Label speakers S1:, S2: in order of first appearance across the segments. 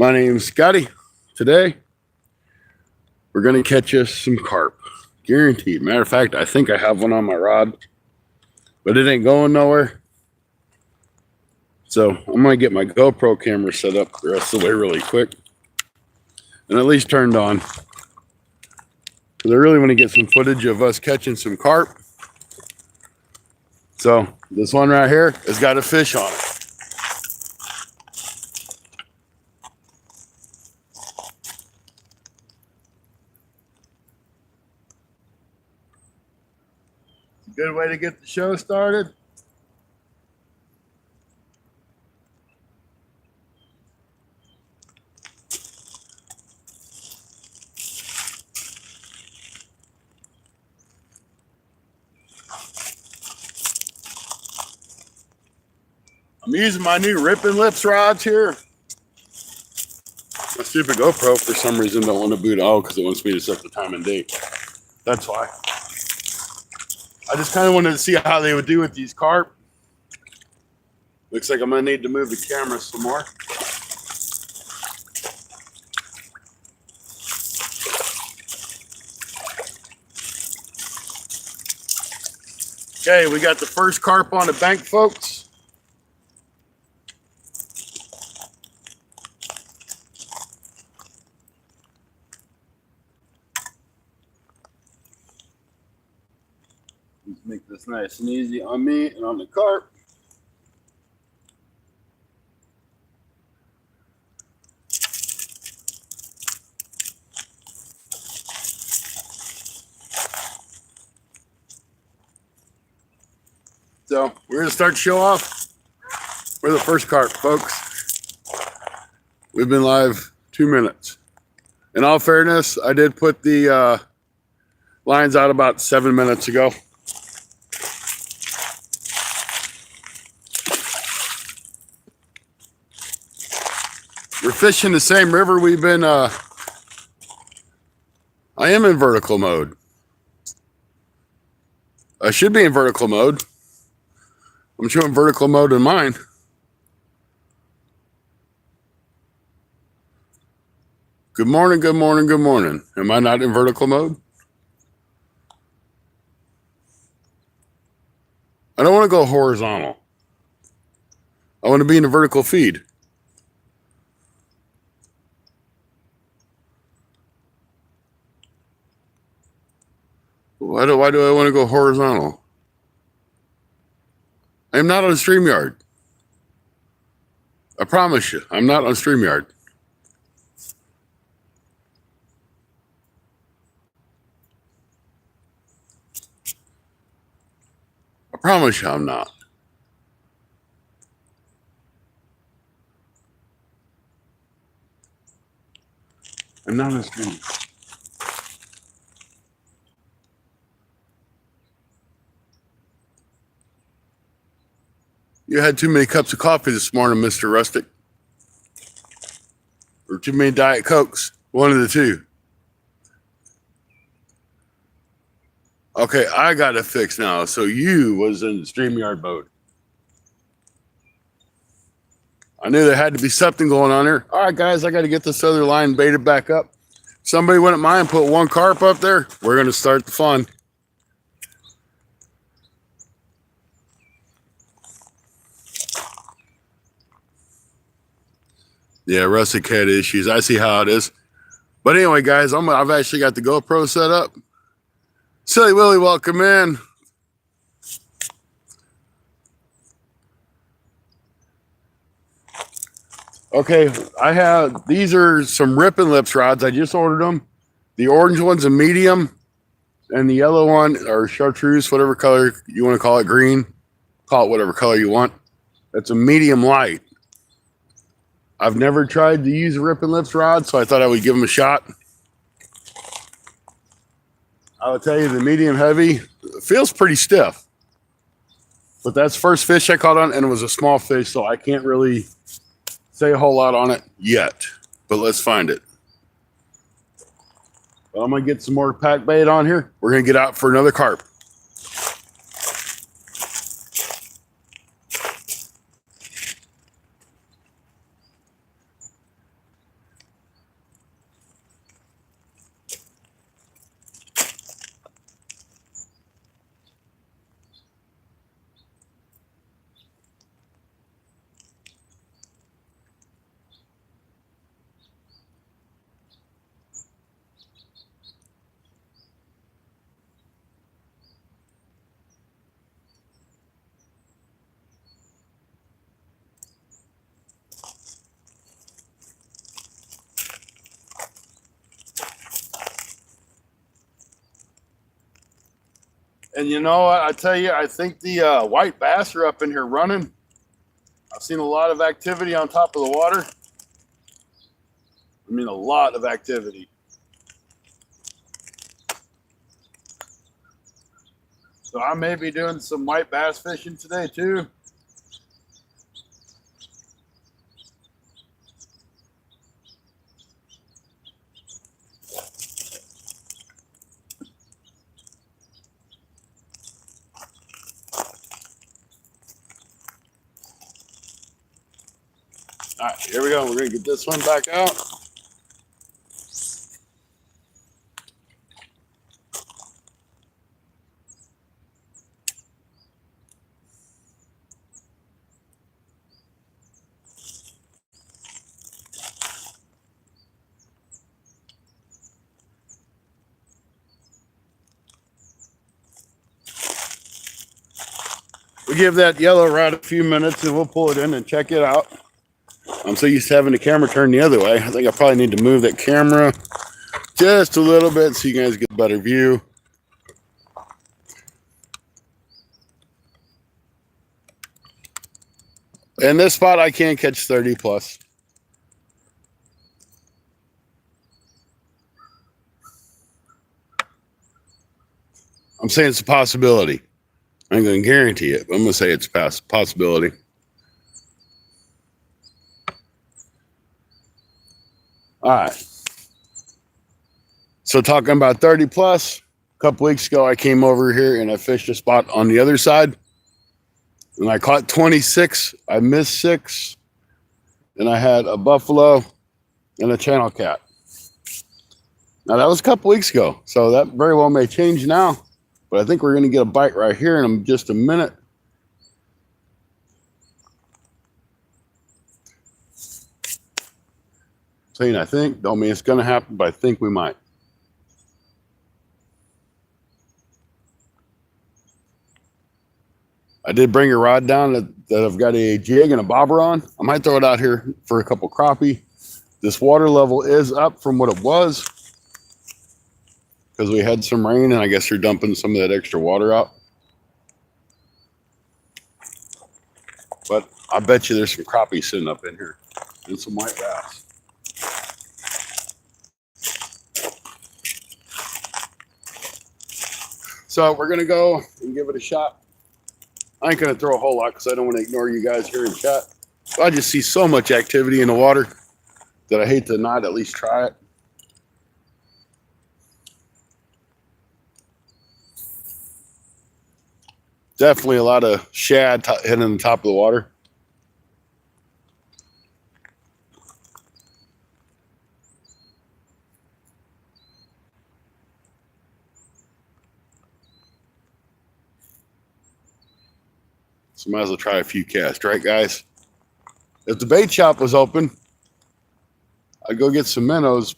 S1: My name's Scotty. Today, we're going to catch us some carp. Guaranteed. Matter of fact, I think I have one on my rod, but it ain't going nowhere. So I'm going to get my GoPro camera set up the rest of the way really quick and at least turned on. Because I really want to get some footage of us catching some carp. So this one right here has got a fish on it. Good way to get the show started. I'm using my new Rippin' Lips rods here. My stupid GoPro for some reason don't want to boot out because it wants me to set the time and date. That's why. I just kind of wanted to see how they would do with these carp. Looks like I'm going to need to move the camera some more. Okay, we got the first carp on the bank, folks. Let's make this nice and easy on me and on the carp. So we're going to start to show off. We're the first carp, folks. We've been live 2 minutes. In all fairness, I did put the lines out about 7 minutes ago. We're fishing the same river we've been, I am in vertical mode. I should be in vertical mode. I'm showing vertical mode in mine. Good morning, good morning, good morning. Am I not in vertical mode? I don't want to go horizontal. I want to be in a vertical feed. Why do I want to go horizontal? I'm not on StreamYard. I promise you, I'm not on StreamYard. I promise you I'm not. I'm not on StreamYard. You had too many cups of coffee this morning, Mr. Rustic. Or too many Diet Cokes. One of the two. Okay, I got it fixed now. So you was in the StreamYard mode. I knew there had to be something going on here. All right, guys, I got to get this other line baited back up. Somebody wouldn't mind put one carp up there. We're going to start the fun. Yeah, Rustic had issues. I see how it is. But anyway, guys, I've actually got the GoPro set up. Silly Willy, welcome in. Okay, these are some Rippin' Lips rods. I just ordered them. The orange one's a medium, and the yellow one, or chartreuse, whatever color you want to call it, green. Call it whatever color you want. That's a medium light. I've never tried to use a Rippin' Lips rod, so I thought I would give them a shot. I will tell you, the medium heavy feels pretty stiff. But that's the first fish I caught on, and it was a small fish, so I can't really say a whole lot on it yet. But let's find it. Well, I'm going to get some more pack bait on here. We're going to get out for another carp. And you know what? I tell you, I think the white bass are up in here running. I've seen a lot of activity on top of the water. I mean, a lot of activity. So I may be doing some white bass fishing today too. All right, here we go. We're going to get this one back out. We give that yellow rod a few minutes and we'll pull it in and check it out. I'm so used to having the camera turned the other way. I think I probably need to move that camera just a little bit so you guys get a better view. In this spot, I can catch 30 plus. I'm saying it's a possibility. I ain't going to guarantee it, but I'm going to say it's a possibility. All right. So talking about 30 plus, a couple weeks ago, I came over here and I fished a spot on the other side. And I caught 26. I missed 6. And I had a buffalo and a channel cat. Now, that was a couple weeks ago. So that very well may change now. But I think we're going to get a bite right here in just a minute. Saying I think, don't mean it's going to happen, but I think we might. I did bring a rod down that I've got a jig and a bobber on. I might throw it out here for a couple crappie. This water level is up from what it was because we had some rain and I guess they're dumping some of that extra water out. But I bet you there's some crappie sitting up in here and some white bass. So we're going to go and give it a shot. I ain't going to throw a whole lot because I don't want to ignore you guys here in chat. But I just see so much activity in the water that I hate to not at least try it. Definitely a lot of shad hitting the top of the water. So might as well try a few casts, right, guys? If the bait shop was open, I'd go get some minnows,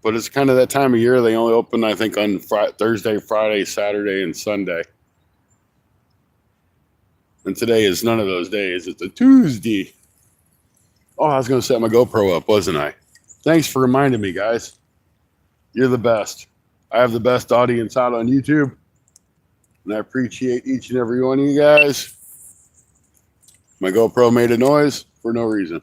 S1: but it's kind of that time of year. They only open, I think, on Thursday, Friday, Saturday, and Sunday. And today is none of those days. It's a Tuesday. Oh, I was going to set my GoPro up, wasn't I? Thanks for reminding me, guys. You're the best. I have the best audience out on YouTube, and I appreciate each and every one of you guys. My GoPro made a noise for no reason.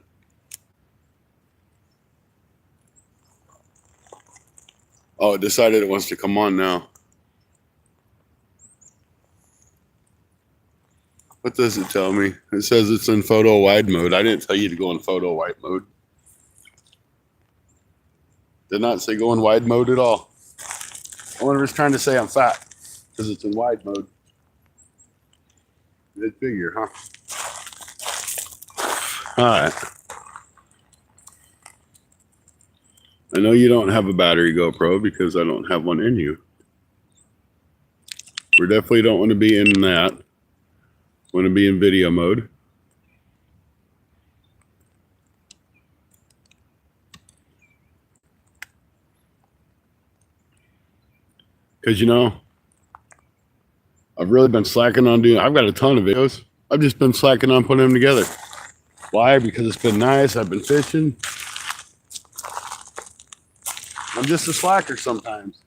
S1: Oh, it decided it wants to come on now. What does it tell me? It says it's in photo wide mode. I didn't tell you to go in photo wide mode. Did not say go in wide mode at all. I wonder if it's trying to say I'm fat because it's in wide mode. Good figure, huh? All right. I know you don't have a battery GoPro because I don't have one in you. We definitely don't want to be in that. Want to be in video mode. Because, you know, I've really been slacking on doing, I've got a ton of videos. I've just been slacking on putting them together. Why? Because it's been nice. I've been fishing. I'm just a slacker sometimes.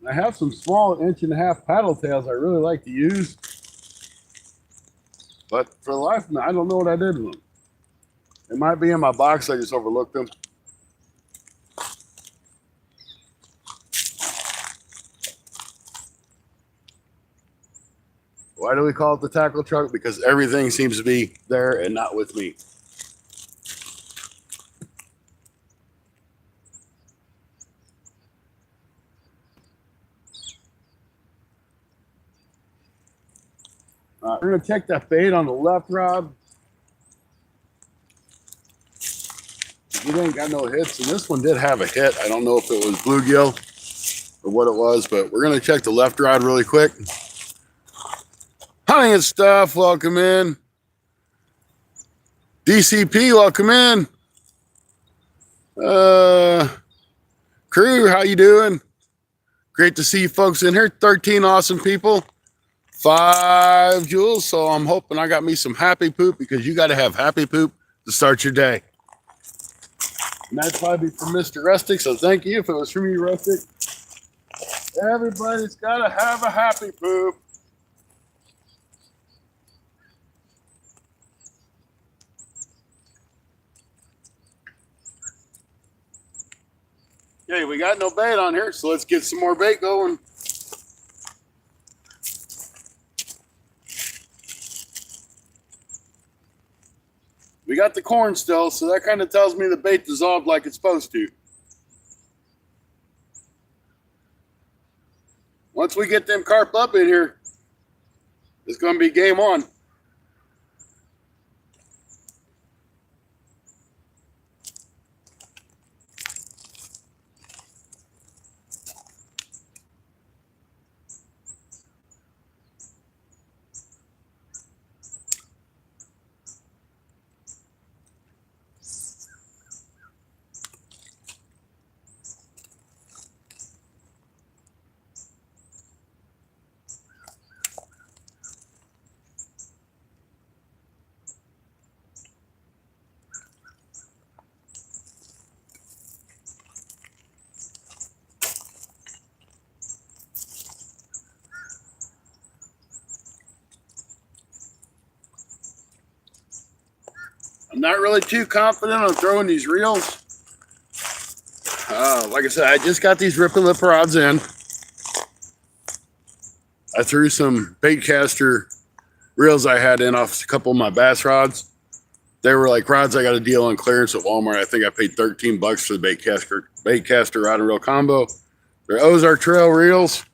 S1: I have some small 1.5-inch paddle tails I really like to use. But for the life of me, I don't know what I did with them. It might be in my box. I just overlooked them. Why do we call it the tackle truck? Because everything seems to be there and not with me. We're going to check that bait on the left rod. We ain't got no hits, and this one did have a hit. I don't know if it was bluegill or what it was, but we're going to check the left rod really quick. Hunting and Stuff, welcome in. DCP, welcome in. Crew, how you doing? Great to see you folks in here. 13 awesome people. 5 Jules, so I'm hoping I got me some happy poop, because you got to have happy poop to start your day. And that'd probably be from Mr. Rustic, so thank you if it was from you, Rustic. Everybody's got to have a happy poop. Okay, we got no bait on here, so let's get some more bait going. We got the corn still, so that kind of tells me the bait dissolved like it's supposed to. Once we get them carp up in here, it's going to be game on. I'm not really too confident on throwing these reels. Like I said, I just got these rip and lip rods in. I threw some bait caster reels I had in off a couple of my bass rods. They were like rods I got a deal on clearance at Walmart. I think I paid $13 for the bait caster rod and reel combo. They're Ozark Trail reels,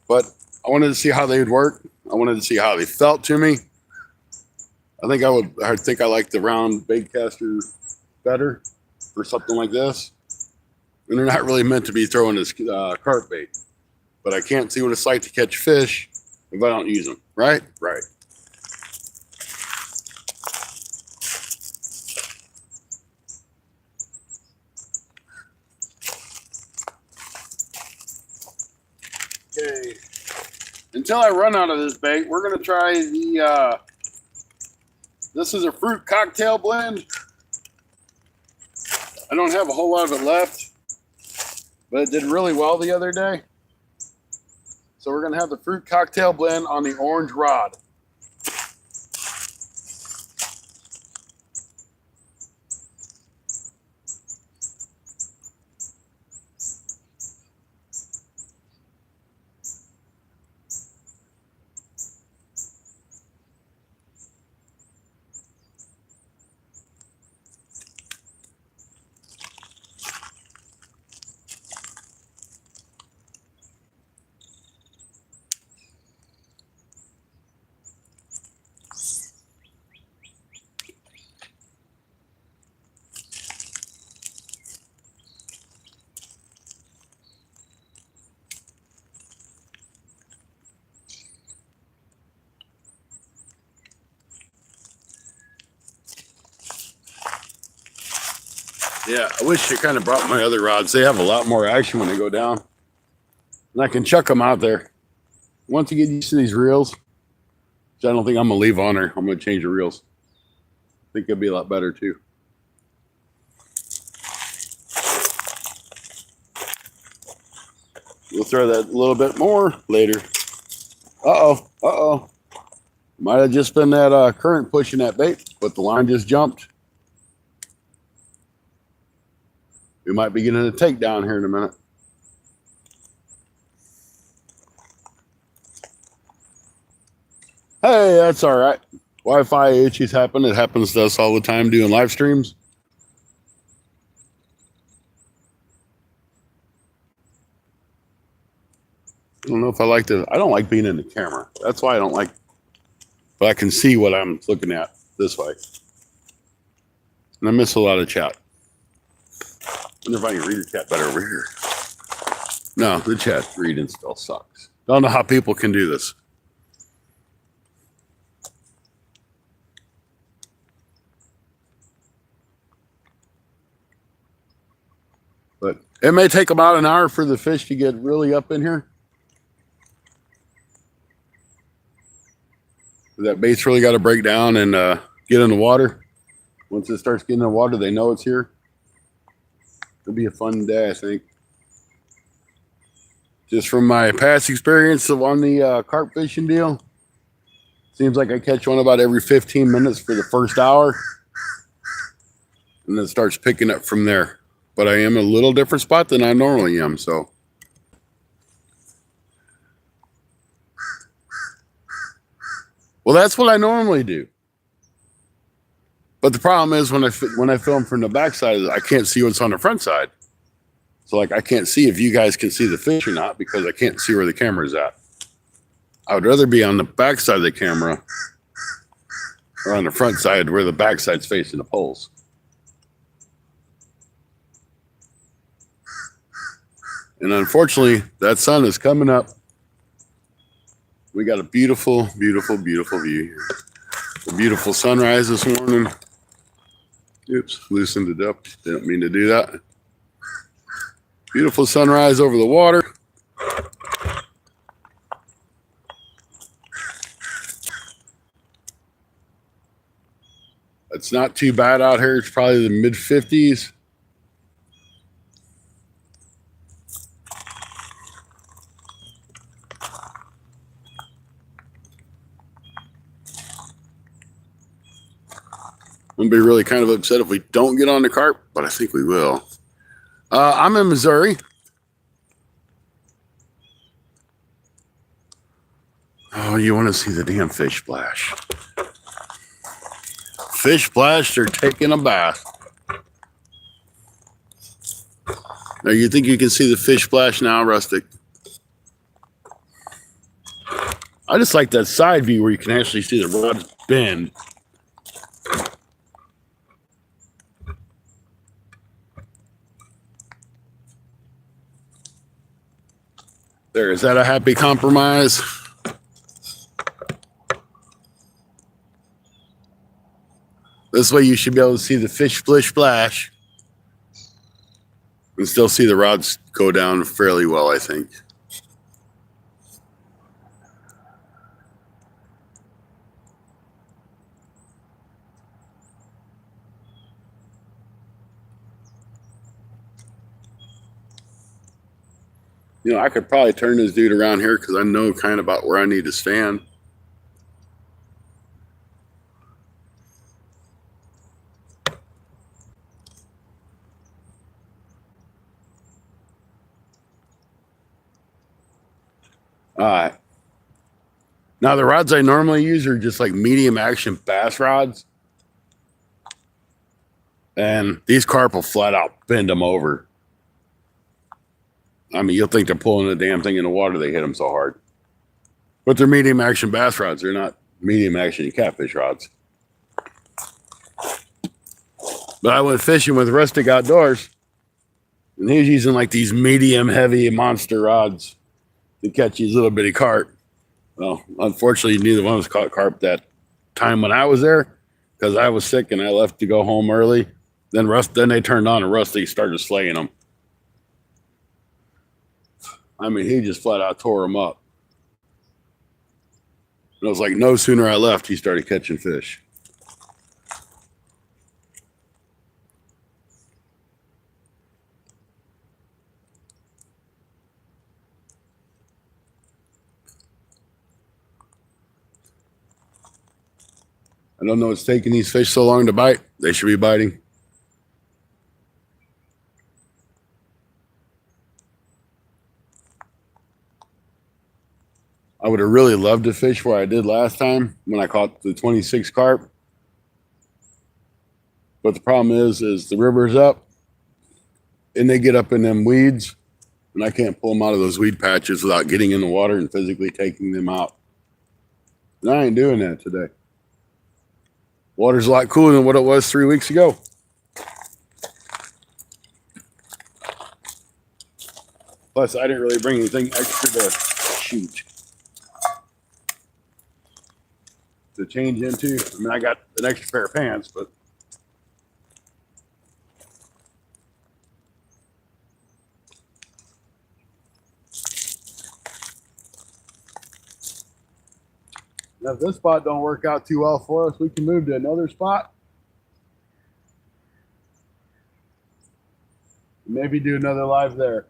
S1: but I wanted to see how they would work. I wanted to see how they felt to me. I think I like the round bait caster better for something like this. And they're not really meant to be throwing as carp bait, but I can't see what it's like to catch fish if I don't use them. Right? Right. Okay. Until I run out of this bait, we're going to try the, this is a fruit cocktail blend. I don't have a whole lot of it left, but it did really well the other day. So we're going to have the fruit cocktail blend on the orange rod. Yeah, I wish I kind of brought my other rods. They have a lot more action when they go down. And I can chuck them out there. Once you get used to these reels, which I don't think I'm going to leave on there. I'm going to change the reels. I think it'll be a lot better too. We'll throw that a little bit more later. Uh-oh. Might have just been that current pushing that bait, but the line just jumped. We might be getting a takedown here in a minute. Hey, that's all right. Wi-Fi issues happen. It happens to us all the time doing live streams. I don't know if I like to. I don't like being in the camera. That's why I don't like. But I can see what I'm looking at this way. And I miss a lot of chat. I wonder if I can read your chat better over here. No, the chat reading still sucks. Don't know how people can do this. But it may take about an hour for the fish to get really up in here. That bait's really got to break down and get in the water. Once it starts getting in the water, they know it's here. It'll be a fun day, I think. Just from my past experience on the carp fishing deal, seems like I catch one about every 15 minutes for the first hour. And then it starts picking up from there. But I am a little different spot than I normally am, so. Well, that's what I normally do. But the problem is when I film from the backside, I can't see what's on the front side. So like I can't see if you guys can see the fish or not because I can't see where the camera's at. I would rather be on the backside of the camera or on the front side where the backside's facing the poles. And unfortunately, that sun is coming up. We got a beautiful, beautiful, beautiful view here. A beautiful sunrise this morning. Oops, loosened it up. Didn't mean to do that. Beautiful sunrise over the water. It's not too bad out here. It's probably the mid 50s. I'm going to be really kind of upset if we don't get on the carp, but I think we will. I'm in Missouri. Oh, you want to see the damn fish splash. Fish splash, they're taking a bath. Now, you think you can see the fish splash now, Rustic? I just like that side view where you can actually see the rods bend. There, is that a happy compromise? This way you should be able to see the fish splish splash and still see the rods go down fairly well, I think. You know, I could probably turn this dude around here because I know kind of about where I need to stand. All right. Now, the rods I normally use are just like medium action bass rods. And these carp will flat out bend them over. I mean, you'll think they're pulling the damn thing in the water. They hit them so hard. But they're medium action bass rods. They're not medium action catfish rods. But I went fishing with Rustic Outdoors. And he was using like these medium heavy monster rods to catch these little bitty carp. Well, unfortunately, neither one of us caught carp that time when I was there because I was sick and I left to go home early. Then they turned on and Rusty started slaying them. I mean, he just flat out tore them up. And it was like no sooner I left, he started catching fish. I don't know what's taking these fish so long to bite. They should be biting. I would have really loved to fish where I did last time when I caught the 26 carp. But the problem is the river's up and they get up in them weeds, and I can't pull them out of those weed patches without getting in the water and physically taking them out. And I ain't doing that today. Water's a lot cooler than what it was 3 weeks ago. Plus, I didn't really bring anything extra to shoot. To change into. I mean, I got an extra pair of pants, but now, if this spot don't work out too well for us, we can move to another spot. Maybe do another live there.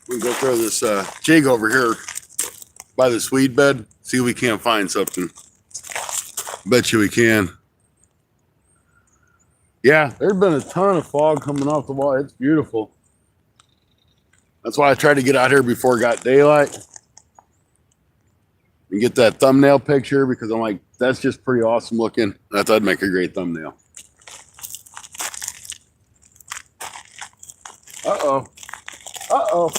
S1: We can go throw this jig over here by this weed bed. See if we can't find something. Bet you we can. Yeah, there's been a ton of fog coming off the wall. It's beautiful. That's why I tried to get out here before it got daylight and get that thumbnail picture, because I'm like, that's just pretty awesome looking. I thought it'd make a great thumbnail. Uh-oh. Uh-oh.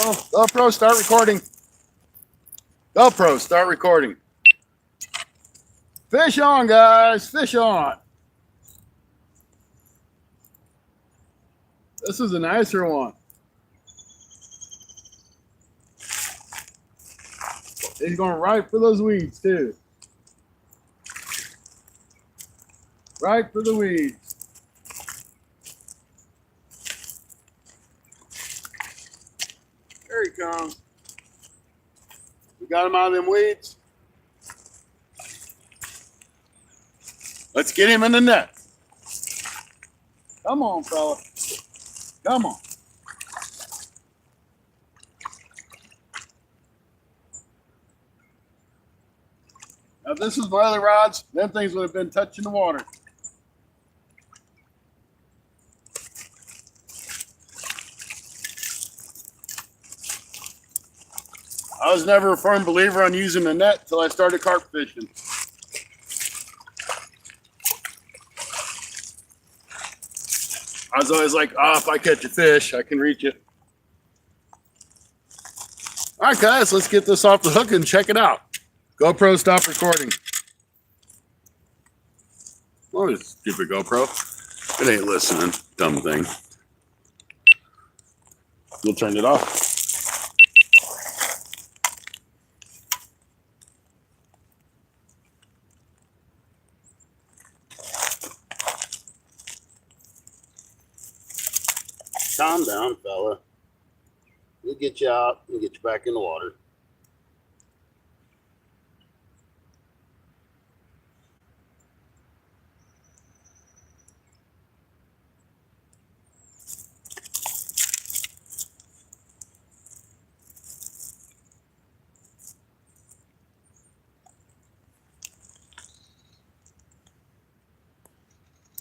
S1: Uh-oh. GoPro, start recording. GoPro, start recording. Fish on, guys. Fish on. This is a nicer one. He's going right for those weeds, too. Right for the weeds. There he comes. We got him out of them weeds. Let's get him in the net. Come on, fella. Come on. Now, if this was my other rods, them things would have been touching the water. I was never a firm believer on using a net until I started carp fishing. I was always like, oh, if I catch a fish, I can reach it. All right, guys, let's get this off the hook and check it out. GoPro, stop recording. Oh, this stupid GoPro. It ain't listening, dumb thing. We'll turn it off. Calm down, fella. We'll get you out and get you back in the water.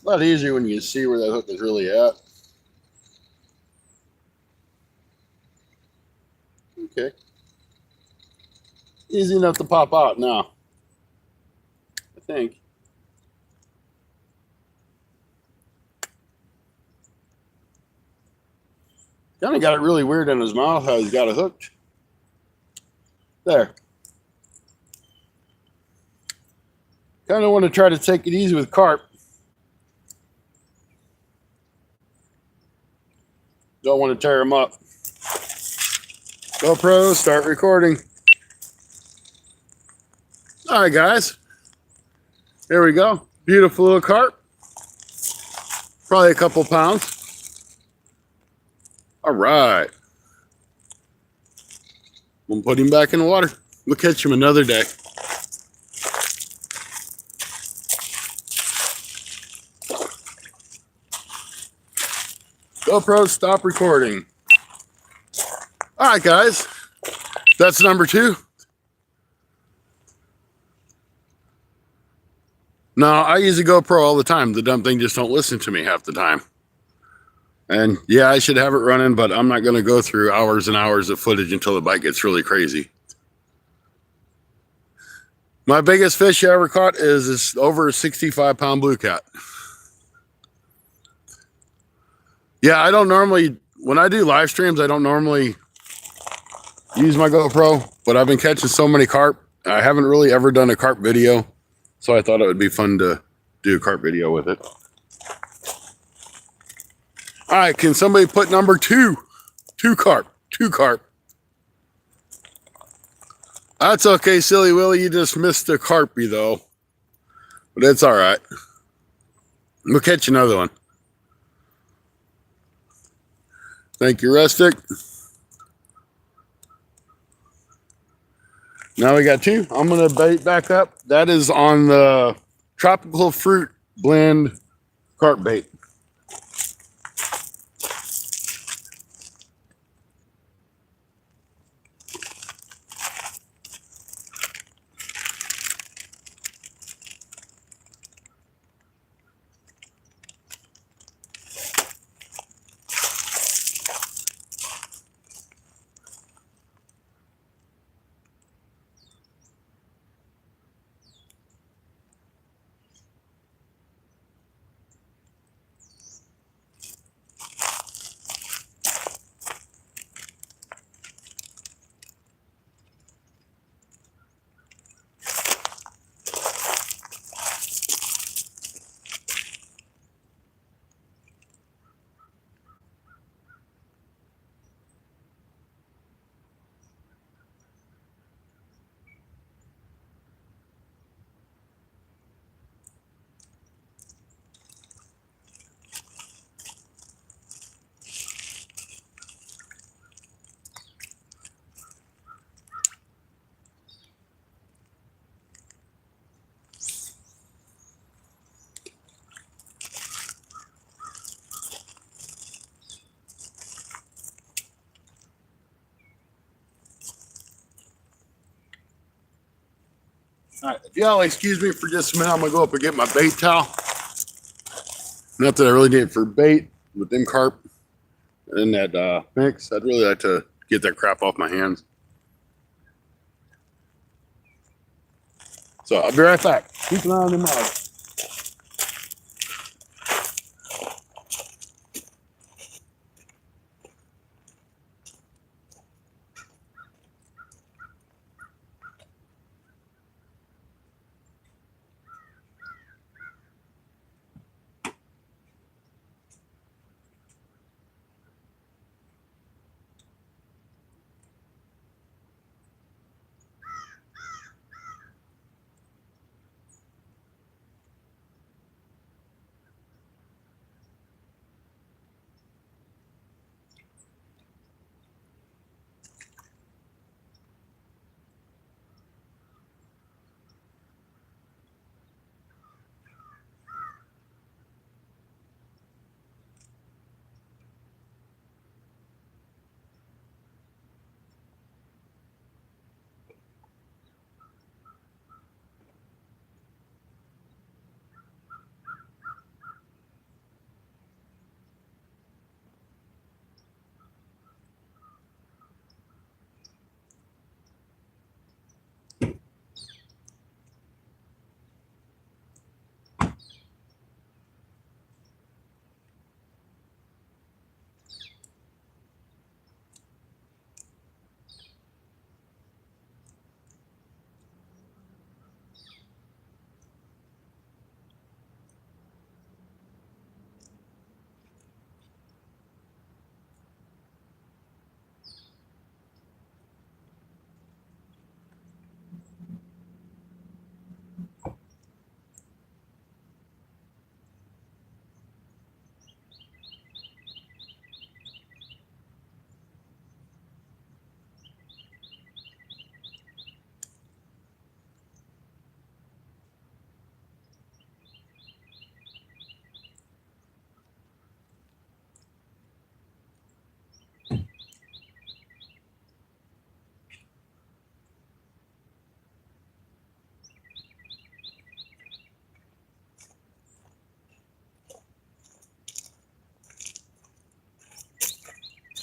S1: A lot easier when you see where that hook is really at. Okay. Easy enough to pop out now, I think. Kind of got it really weird in his mouth how he's got it hooked. There. Kind of want to try to take it easy with carp. Don't want to tear him up. GoPro, start recording. All right, guys. There we go. Beautiful little carp. Probably a couple pounds. All right. We'll put him back in the water. We'll catch him another day. GoPro, stop recording. All right, guys. That's number 2. No, I use a GoPro all the time. The dumb thing just don't listen to me half the time. And yeah, I should have it running, but I'm not going to go through hours and hours of footage until the bite gets really crazy. My biggest fish I ever caught is over a 65-pound blue cat. Yeah, I don't normally, when I do live streams, I don't normally use my GoPro, but I've been catching so many carp. I haven't really ever done a carp video, so I thought it would be fun to do a carp video with it. All right, can somebody put number 2? 2 carp. 2 carp. That's okay, Silly Willy. You just missed a carpy, though. But it's all right. We'll catch another one. Thank you, Rustic. Now we got 2. I'm going to bait back up. That is on the tropical fruit blend carp bait. All right, if y'all excuse me for just a minute, I'm gonna go up and get my bait towel. Not that I really need it for bait with them carp and that mix. I'd really like to get that crap off my hands. So I'll be right back. Keep an eye on them out.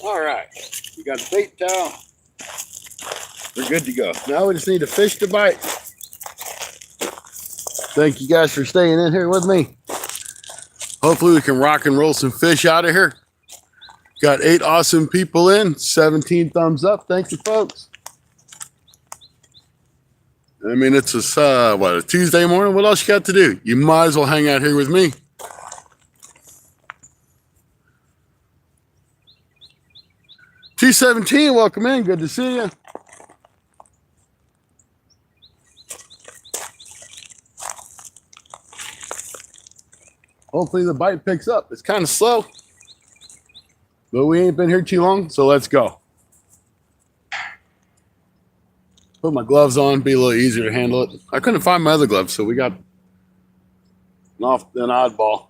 S1: All right, we got the bait towel. We're good to go. Now we just need a fish to bite. Thank you guys for staying in here with me. Hopefully we can rock and roll some fish out of here. Got 8 awesome people in, 17 thumbs up. Thank you, folks. I mean, it's a Tuesday morning. What else you got to do? You might as well hang out here with me. T17, welcome in. Good to see you. Hopefully the bite picks up. It's kind of slow, but we ain't been here too long, so let's go. Put my gloves on, be a little easier to handle it. I couldn't find my other gloves, so we got an oddball.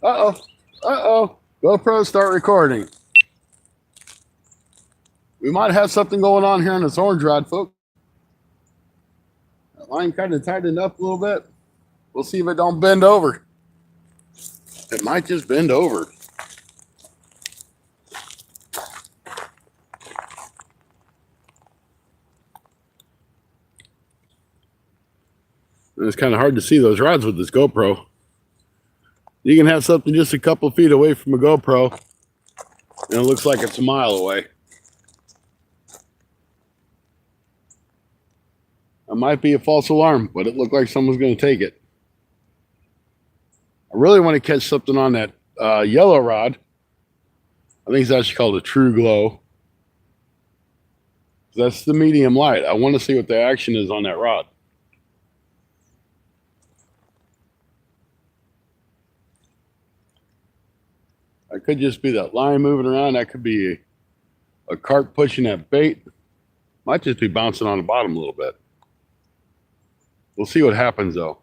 S1: Uh-oh. GoPro, start recording. We might have something going on here on this orange rod, folks. That line kind of tightened up a little bit. We'll see if it don't bend over. It might just bend over. And it's kind of hard to see those rods with this GoPro. You can have something just a couple feet away from a GoPro, and it looks like it's a mile away. It might be a false alarm, but it looked like someone's going to take it. I really want to catch something on that yellow rod. I think it's actually called a True Glow. That's the medium light. I want to see what the action is on that rod. That could just be that line moving around. That could be a carp pushing that bait. Might just be bouncing on the bottom a little bit. We'll see what happens, though.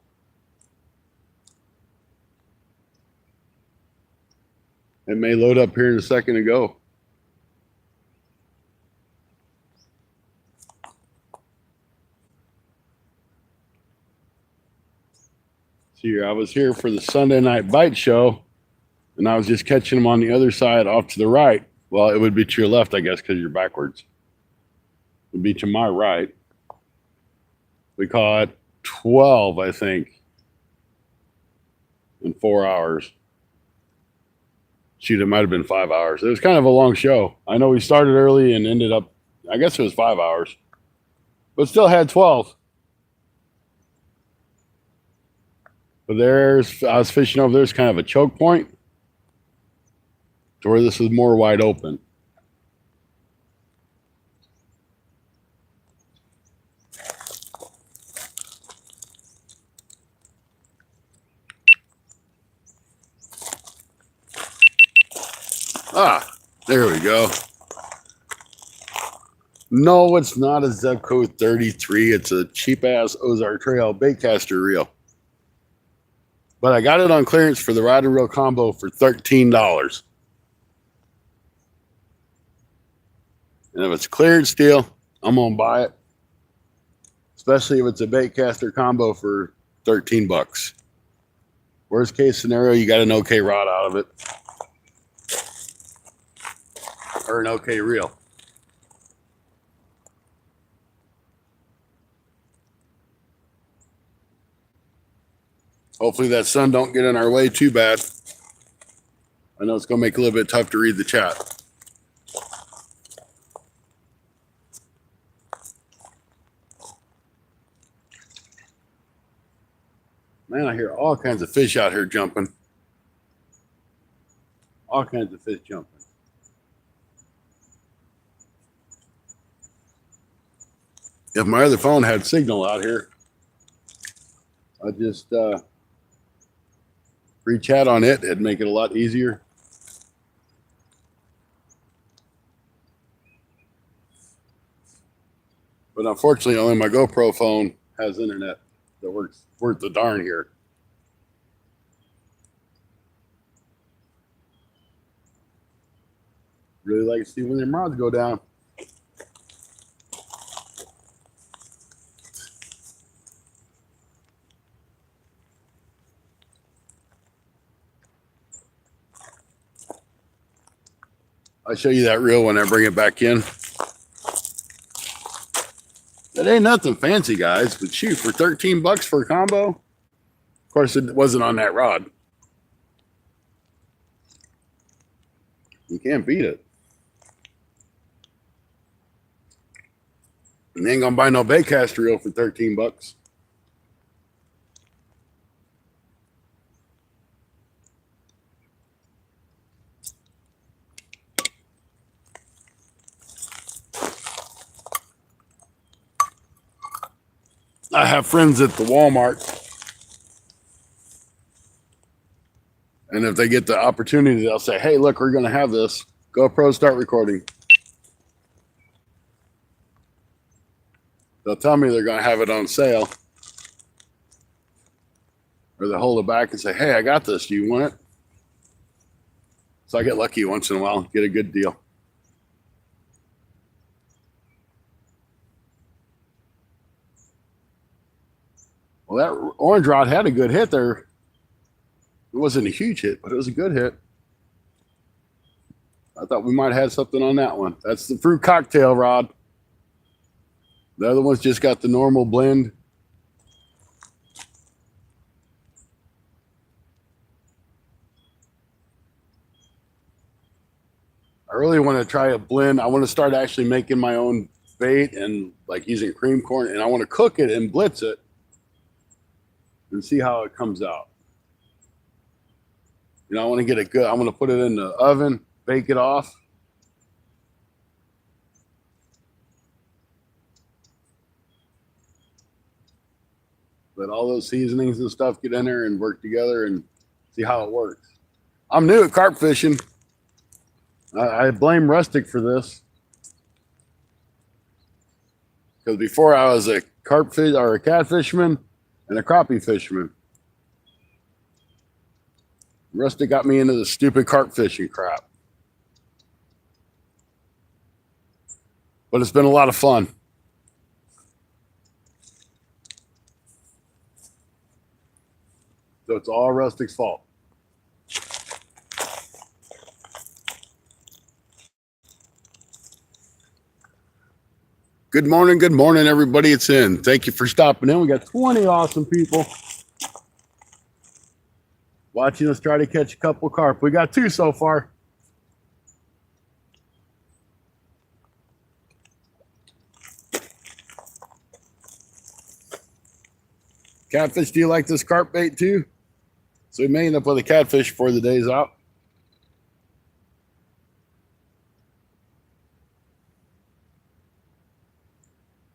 S1: It may load up here in a second and go. See, I was here for the Sunday night bite show, and I was just catching them on the other side off to the right. Well, it would be to your left, I guess, because you're backwards. It would be to my right. We caught 12, I think, in 4 hours. Shoot, it might have been 5 hours. It was kind of a long show. I know we started early and ended up, I guess it was 5 hours, but still had 12. But I was fishing over there's kind of a choke point to where this is more wide open. Ah, there we go. No, it's not a Zebco 33. It's a cheap-ass Ozark Trail baitcaster reel. But I got it on clearance for the rod and reel combo for $13. And if it's clearance deal, I'm going to buy it. Especially if it's a baitcaster combo for 13 bucks. Worst case scenario, you got an okay rod out of it. Or an okay reel. Hopefully that sun don't get in our way too bad. I know it's going to make it a little bit tough to read the chat. Man, I hear all kinds of fish out here jumping. All kinds of fish jumping. If my other phone had signal out here, I'd just re-chat on it. It'd make it a lot easier. But unfortunately, only my GoPro phone has internet that works worth the darn here. Really like to see when them rods go down. I'll show you that reel when I bring it back in. It ain't nothing fancy, guys, but shoot, for 13 bucks for a combo. Of course, it wasn't on that rod. You can't beat it. And you ain't gonna buy no baitcast reel for 13 bucks. I have friends at the Walmart, and if they get the opportunity, they'll say, hey, look, we're going to have this. GoPro, start recording. They'll tell me they're going to have it on sale. Or they'll hold it back and say, hey, I got this. Do you want it? So I get lucky once in a while, get a good deal. Well, that orange rod had a good hit there. It wasn't a huge hit, but it was a good hit. I thought we might have had something on that one. That's the fruit cocktail rod. The other one's just got the normal blend. I really want to try a blend. I want to start actually making my own bait and like using cream corn, and I want to cook it and blitz it and see how it comes out. You know, I want to get it good. I'm going to put it in the oven, bake it off. Let all those seasonings and stuff get in there and work together and see how it works. I'm new at carp fishing. I blame Rustic for this. Because before I was a carp fish or a catfisherman and a crappie fisherman. Rustic got me into the stupid carp fishing crap. But it's been a lot of fun. So it's all Rustic's fault. Good morning, everybody. It's in. Thank you for stopping in. We got 20 awesome people watching us try to catch a couple carp. We got 2 so far. Catfish, do you like this carp bait too? So we may end up with a catfish before the day's out.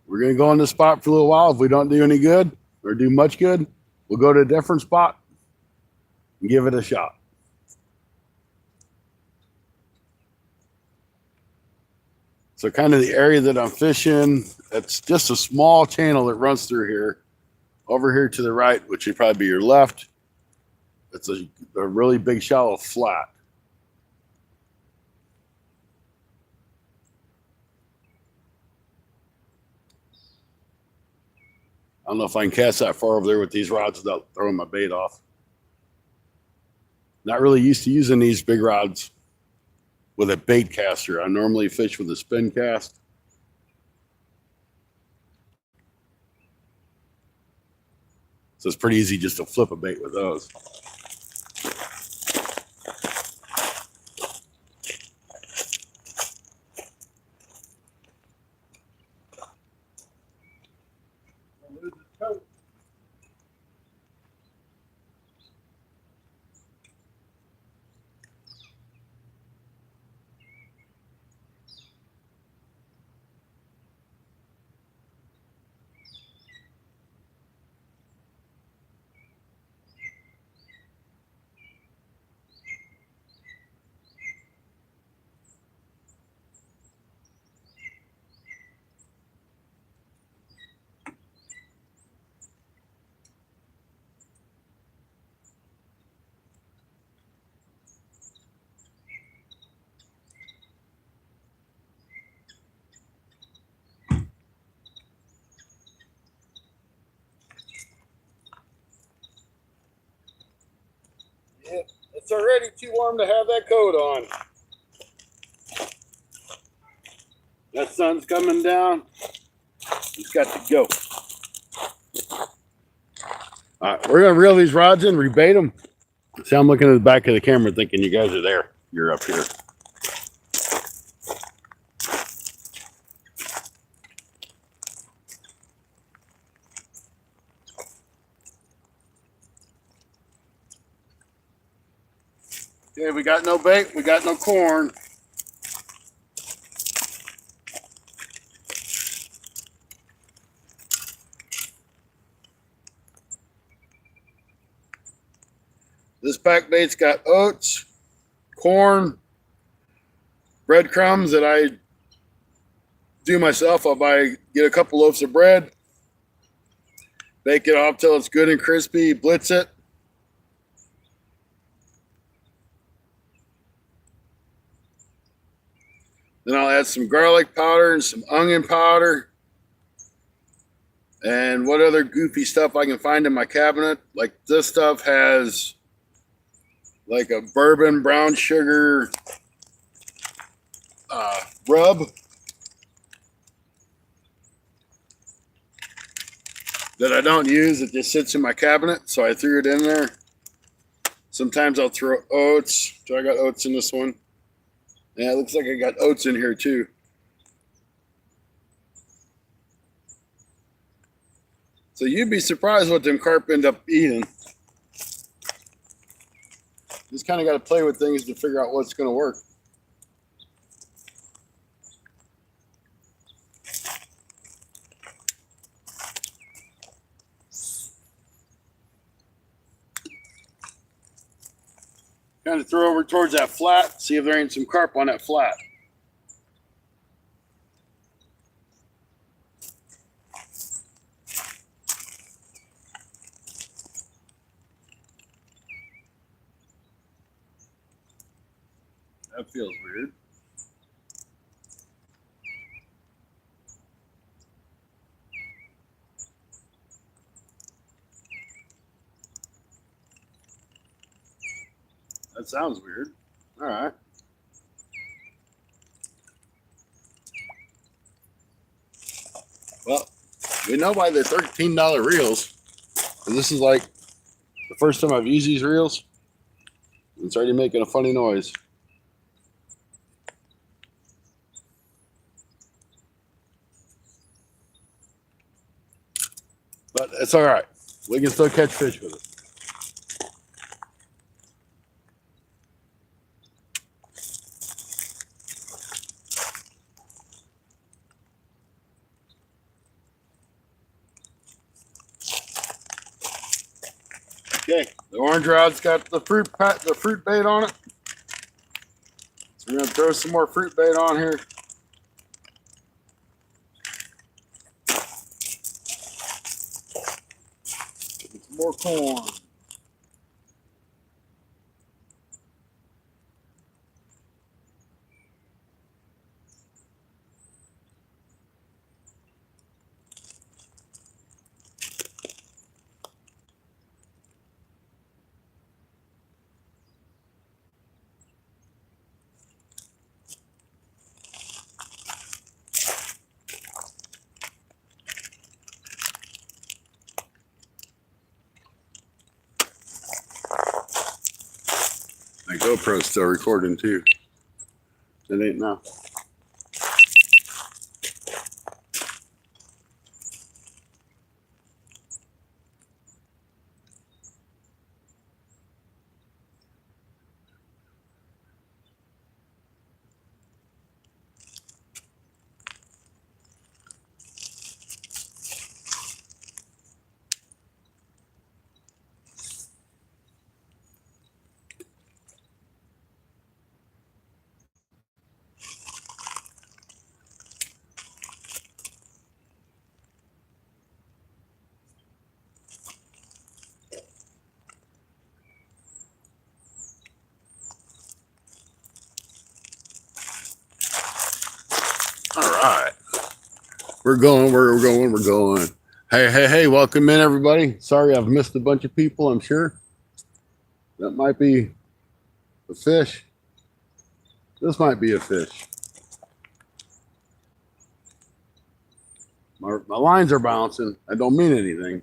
S1: We're going to go on this spot for a little while. If we don't do any good or do much good, we'll go to a different spot and give it a shot. So kind of the area that I'm fishing, it's just a small channel that runs through here. Over here to the right, which would probably be your left, it's a really big shallow flat. I don't know if I can cast that far over there with these rods without throwing my bait off. Not really used to using these big rods with a bait caster. I normally fish with a spin cast. So it's pretty easy just to flip a bait with those. It's already too warm to have that coat on. That sun's coming down. It's got to go. All right, we're gonna reel these rods in, rebait them. See, I'm looking at the back of the camera thinking you guys are there. You're up here. Okay, we got no bait, we got no corn. This pack bait's got oats, corn, breadcrumbs that I do myself. I'll get a couple loaves of bread, bake it off till it's good and crispy, blitz it. Then I'll add some garlic powder and some onion powder and what other goofy stuff I can find in my cabinet. Like this stuff has like a bourbon brown sugar rub that I don't use. It just sits in my cabinet, so I threw it in there. Sometimes I'll throw oats. So I got oats in this one. Yeah, it looks like I got oats in here too. So you'd be surprised what them carp end up eating. Just kind of got to play with things to figure out what's going to work. Kind of throw over towards that flat, see if there ain't some carp on that flat. That feels weird. That sounds weird. All right. Well, we know why they're $13 reels. And this is like the first time I've used these reels. It's already making a funny noise. But it's all right. We can still catch fish with it. Okay, the orange rod's got the fruit bait on it. So we're gonna throw some more fruit bait on here. Some more corn. My GoPro's still recording too. It ain't now. All right. We're going. Hey, welcome in, everybody. Sorry I've missed a bunch of people, I'm sure. That might be a fish. This might be a fish. my lines are bouncing. I don't mean anything.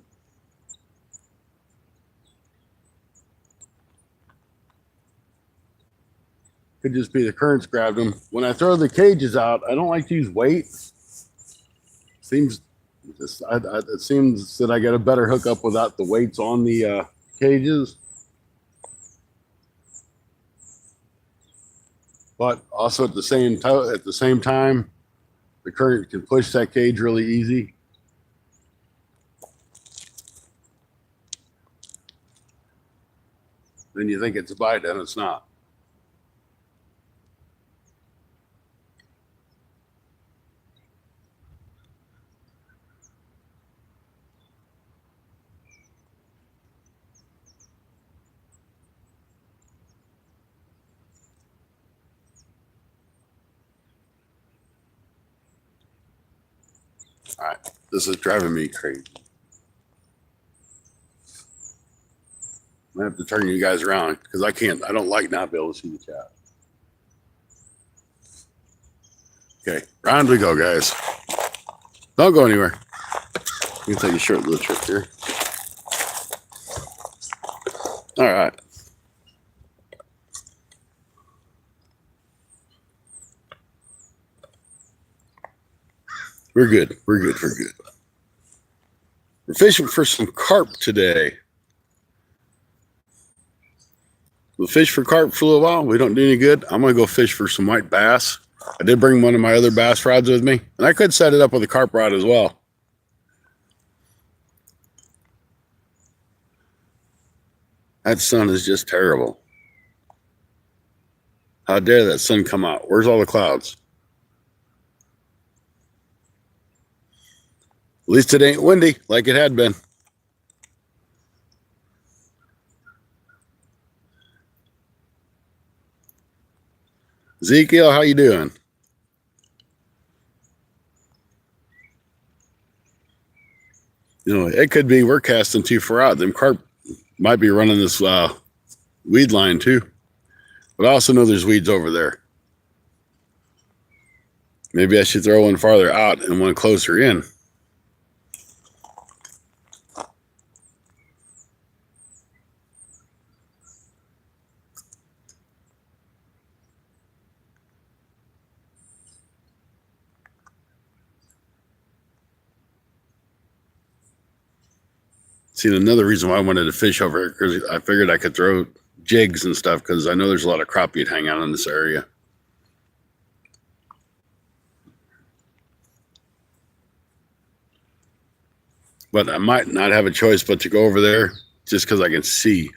S1: Could just be the currents grabbed them. When I throw the cages out, I don't like to use weight. It seems that I get a better hookup without the weights on the cages. But also at the same time, the current can push that cage really easy. Then you think it's a bite, and it's not. All right, this is driving me crazy. I have to turn you guys around because I don't like not being able to see the chat. Okay, round we go, guys. Don't go anywhere. You can take a short little trip here. All right. We're good. We're good. We're good. We're fishing for some carp today. We'll fish for carp for a little while. We don't do any good. I'm going to go fish for some white bass. I did bring one of my other bass rods with me, and I could set it up with a carp rod as well. That sun is just terrible. How dare that sun come out? Where's all the clouds? At least it ain't windy like it had been. Ezekiel, how you doing? You know, it could be we're casting too far out. Them carp might be running this weed line too. But I also know there's weeds over there. Maybe I should throw one farther out and one closer in. See, another reason why I wanted to fish over here, because I figured I could throw jigs and stuff, because I know there's a lot of crappie hang out in this area. But I might not have a choice but to go over there just because I can see.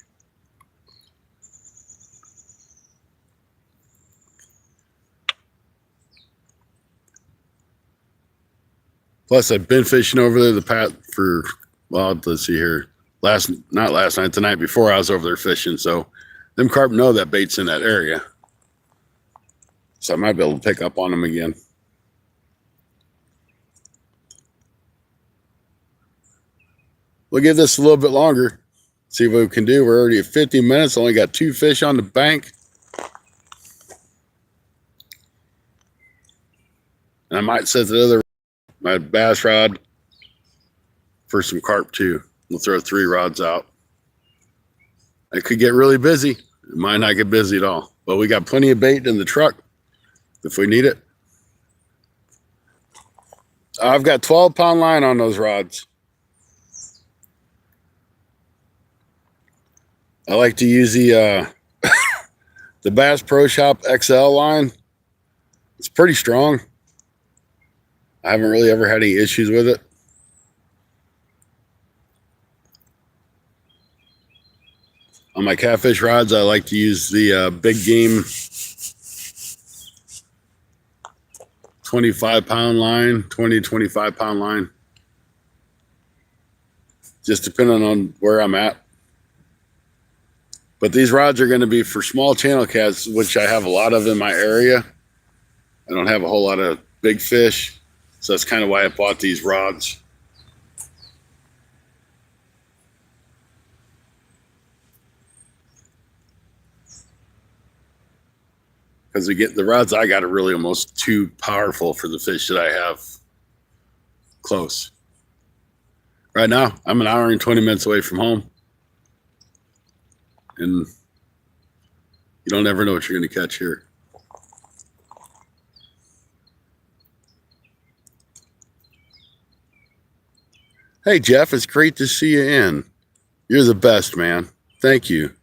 S1: Plus, I've been fishing over there the past for, well, let's see here. Not last night, the night before I was over there fishing. So them carp know that bait's in that area. So I might be able to pick up on them again. We'll give this a little bit longer. See what we can do. We're already at 50 minutes. Only got 2 fish on the bank. And I might set my bass rod for some carp too. We'll throw 3 rods out. It could get really busy. It might not get busy at all. But we got plenty of bait in the truck if we need it. I've got 12-pound line on those rods. I like to use the the Bass Pro Shop XL line. It's pretty strong. I haven't really ever had any issues with it. On my catfish rods, I like to use the Big Game 25-pound line, 20, 25-pound line. Just depending on where I'm at. But these rods are going to be for small channel cats, which I have a lot of in my area. I don't have a whole lot of big fish. So that's kind of why I bought these rods. Because the rods I got are really almost too powerful for the fish that I have close. Right now, I'm an hour and 20 minutes away from home. And you don't ever know what you're going to catch here. Hey, Jeff, it's great to see you in. You're the best, man. Thank you.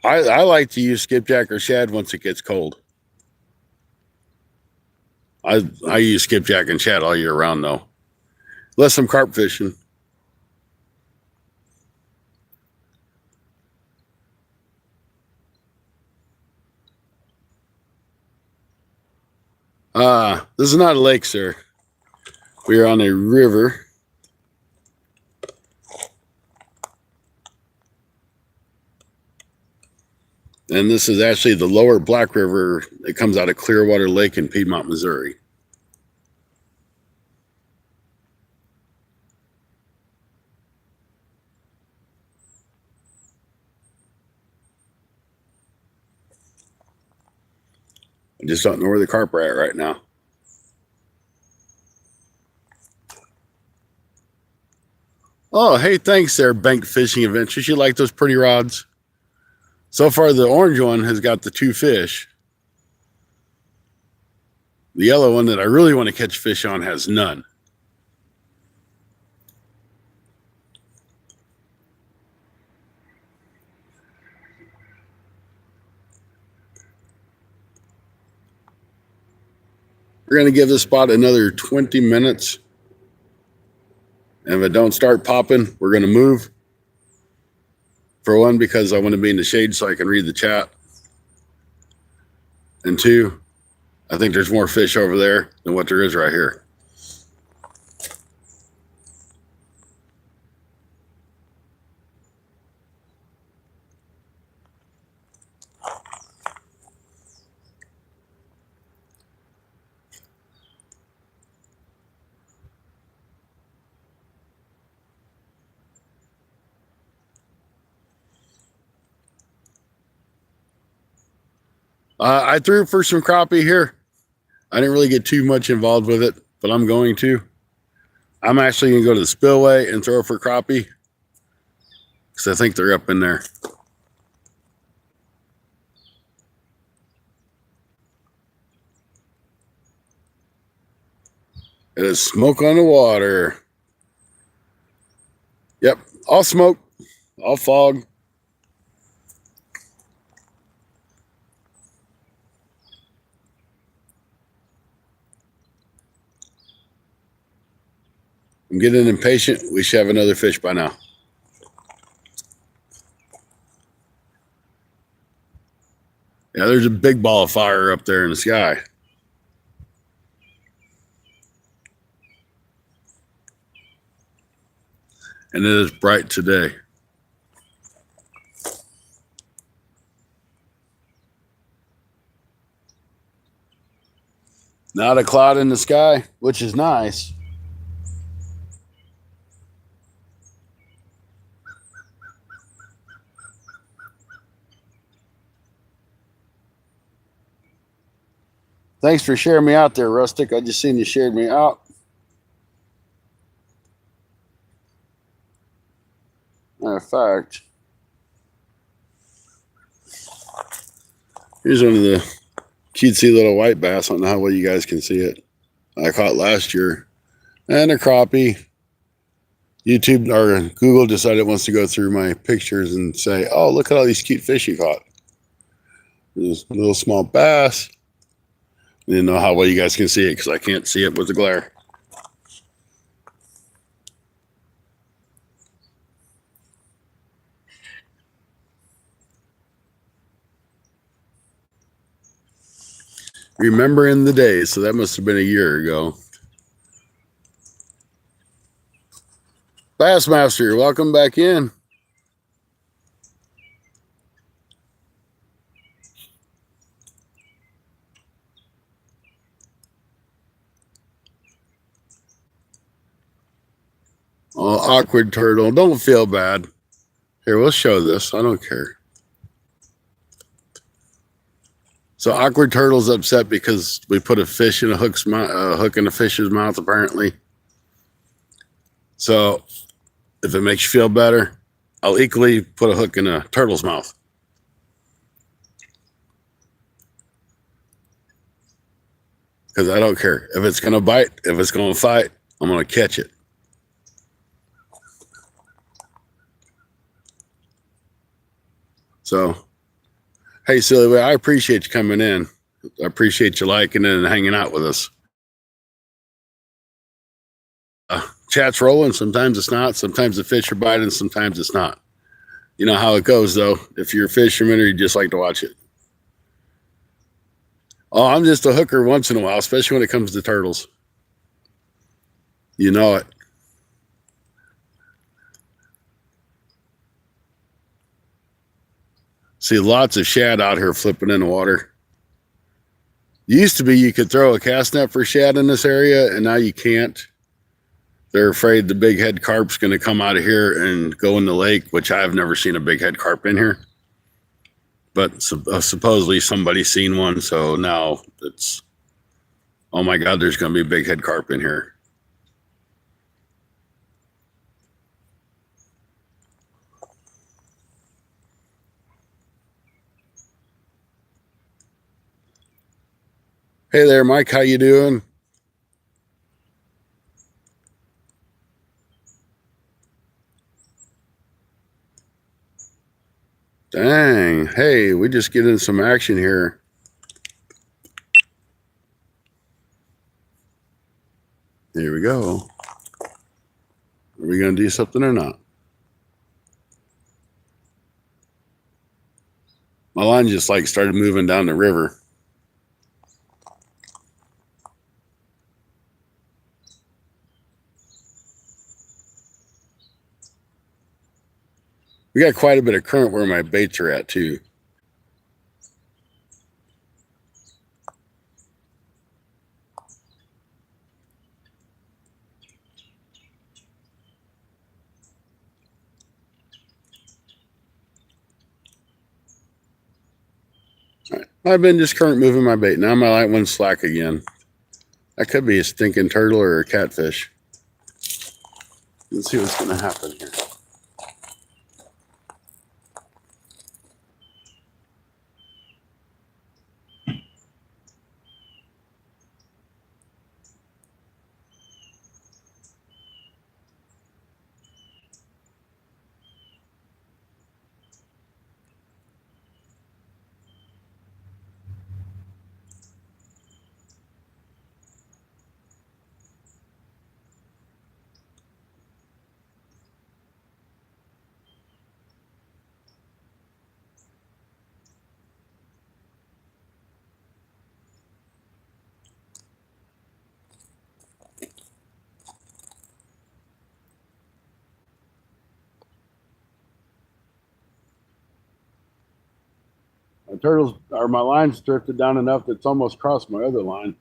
S1: I like to use skipjack or shad once it gets cold. I use skipjack and shad all year round, though. Unless I'm carp fishing. This is not a lake, sir. We are on a river. And this is actually the lower Black River. It comes out of Clearwater Lake in Piedmont, Missouri. I just don't know where the carp are at right now. Oh, hey, thanks there, Bank Fishing Adventures. You like those pretty rods? So far, the orange one has got the 2 fish. The yellow one that I really want to catch fish on has none. We're going to give this spot another 20 minutes. And if it don't start popping, we're going to move. For one, because I want to be in the shade so I can read the chat. And 2, I think there's more fish over there than what there is right here. I threw for some crappie here. I didn't really get too much involved with it, but I'm going to. I'm actually going to go to the spillway and throw for crappie because I think they're up in there. It is smoke on the water. Yep, all smoke, all fog. I'm getting impatient. We should have another fish by now. Yeah, there's a big ball of fire up there in the sky. And it is bright today. Not a cloud in the sky, which is nice. Thanks for sharing me out there, Rustic. I just seen you shared me out. Matter of fact, here's one of the cutesy little white bass. I don't know how well you guys can see it. I caught last year. And a crappie. YouTube or Google decided it wants to go through my pictures and say, oh, look at all these cute fish you caught. There's a little small bass. I didn't know how well you guys can see it because I can't see it with the glare. Remembering the days, so that must have been a year ago. Bassmaster, welcome back in. Oh, awkward turtle. Don't feel bad. Here, we'll show this. I don't care. So Awkward Turtle's upset because we put a fish in a hook in a fish's mouth, apparently. So if it makes you feel better, I'll equally put a hook in a turtle's mouth. Because I don't care. If it's going to bite, if it's going to fight, I'm going to catch it. So, hey, Silly, I appreciate you coming in. I appreciate you liking it and hanging out with us. Chat's rolling. Sometimes it's not. Sometimes the fish are biting. Sometimes it's not. You know how it goes, though. If you're a fisherman or you just like to watch it. Oh, I'm just a hooker once in a while, especially when it comes to turtles. You know it. See lots of shad out here flipping in the water. Used to be you could throw a cast net for shad in this area, and now you can't. They're afraid the big head carp's going to come out of here and go in the lake, which I've never seen a big head carp in here. But supposedly somebody's seen one, so now it's, oh my God, there's going to be a big head carp in here. Hey there, Mike. How you doing? Dang. Hey, we just get in some action here. Here we go. Are we going to do something or not? My line just like started moving down the river. We got quite a bit of current where my baits are at too. Right. I've been just current moving my bait. Now my light one's slack again. That could be a stinking turtle or a catfish. Let's see what's going to happen here. My turtles or my line's drifted down enough that it's almost crossed my other line.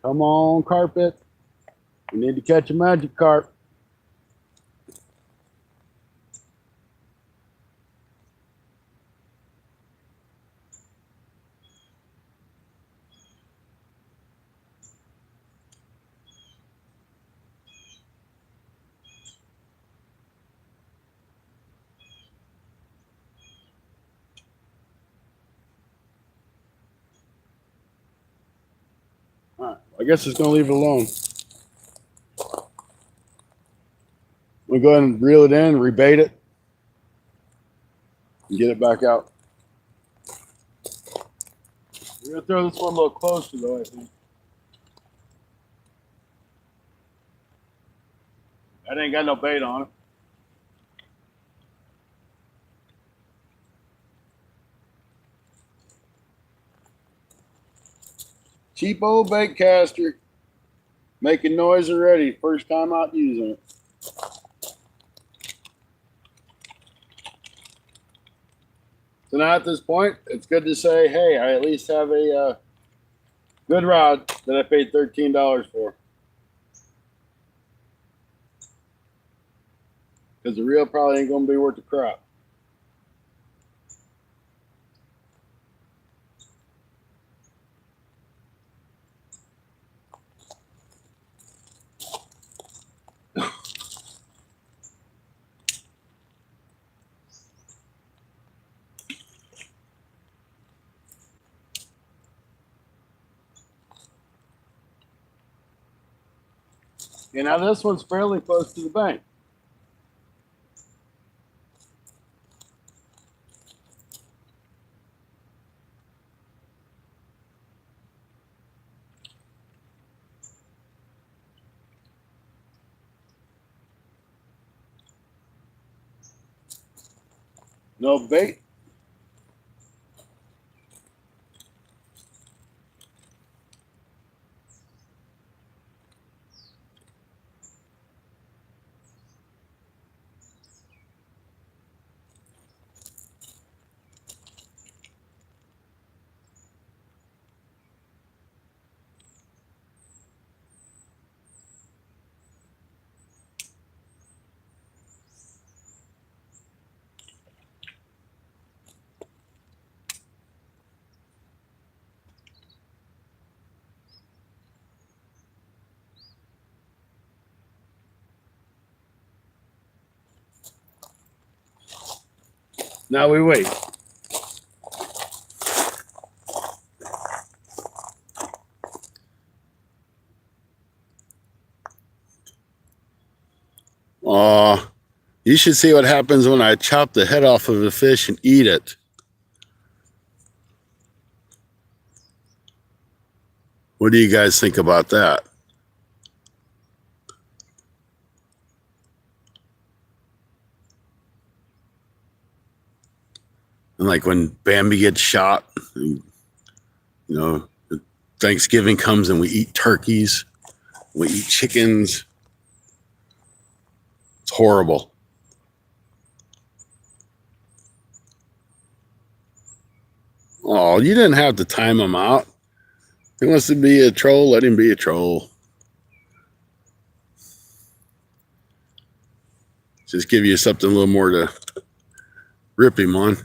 S1: Come on, carpet. We need to catch a magic carp. All right, I guess it's going to leave it alone. We go ahead and reel it in, rebait it, and get it back out. We're going to throw this one a little closer, though, I think. That ain't got no bait on it. Cheap old bait caster. Making noise already. First time out using it. So now at this point, it's good to say, hey, I at least have a good rod that I paid $13 for. Because the reel probably ain't going to be worth the crap. Okay, now this one's fairly close to the bank. No bait. Now we wait. You should see what happens when I chop the head off of a fish and eat it. What do you guys think about that? And like when Bambi gets shot, you know, Thanksgiving comes and we eat turkeys, we eat chickens. It's horrible. Oh, you didn't have to time him out. He wants to be a troll, let him be a troll. Just give you something a little more to rip him on.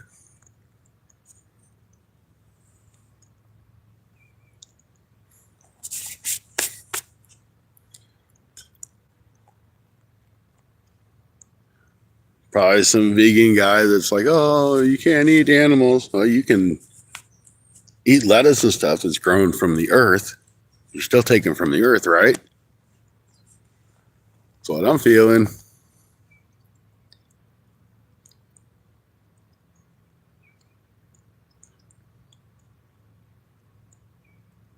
S1: Probably some vegan guy that's like, oh, you can't eat animals. Well, you can eat lettuce and stuff that's grown from the earth. You're still taking from the earth, right? That's what I'm feeling.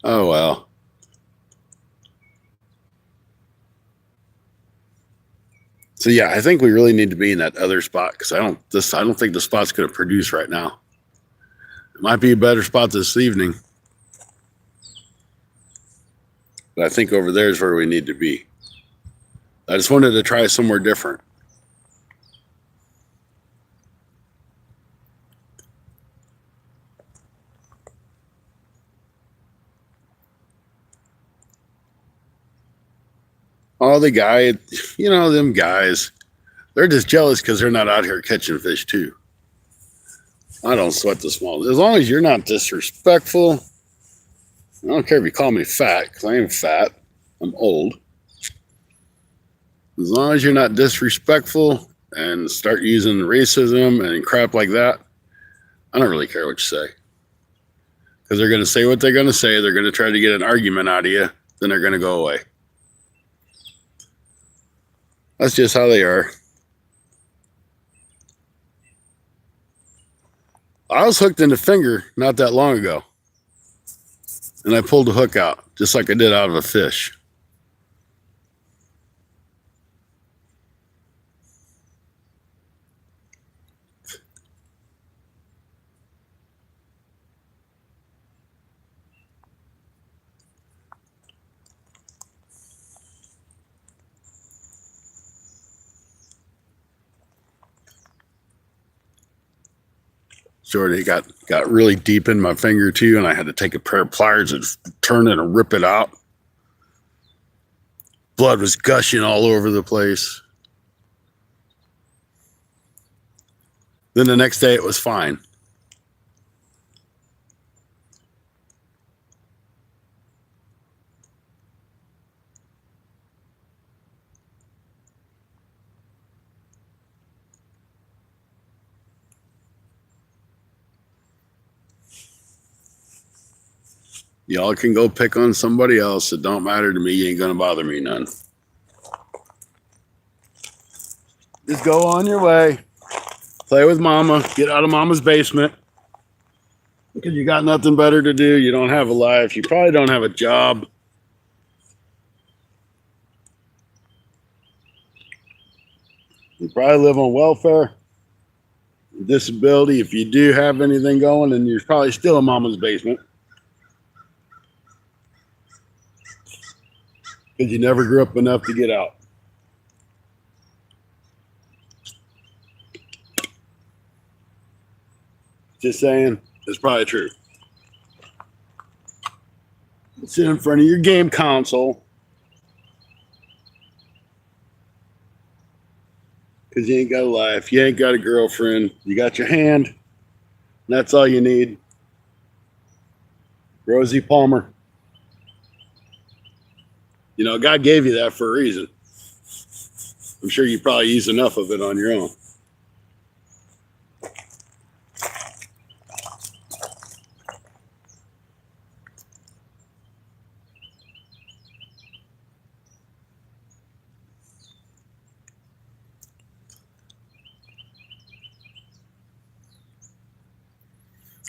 S1: Oh well. So yeah, I think we really need to be in that other spot because I don't think the spot's going to produce right now. It might be a better spot this evening, but I think over there is where we need to be. I just wanted to try somewhere different. Oh, the guy, them guys, they're just jealous because they're not out here catching fish too. I don't sweat the small. As long as you're not disrespectful, I don't care if you call me fat because I am fat. I'm old. As long as you're not disrespectful and start using racism and crap like that, I don't really care what you say. Because they're going to say what they're going to say. They're going to try to get an argument out of you. Then they're going to go away. That's just how they are. I was hooked in the finger not that long ago. And I pulled the hook out just like I did out of a fish. Shorty got really deep in my finger too, and I had to take a pair of pliers and turn it and rip it out. Blood was gushing all over the place. Then the next day it was fine. Y'all can go pick on somebody else. It don't matter to me. You ain't gonna bother me none. Just go on your way. Play with mama. Get out of mama's basement. Because you got nothing better to do. You don't have a life. You probably don't have a job. You probably live on welfare, disability. If you do have anything going, then you're probably still in mama's basement. Because you never grew up enough to get out. Just saying, it's probably true. Sit in front of your game console. Because you ain't got a life. You ain't got a girlfriend. You got your hand. That's all you need. Rosie Palmer. You know, God gave you that for a reason. I'm sure you probably use enough of it on your own.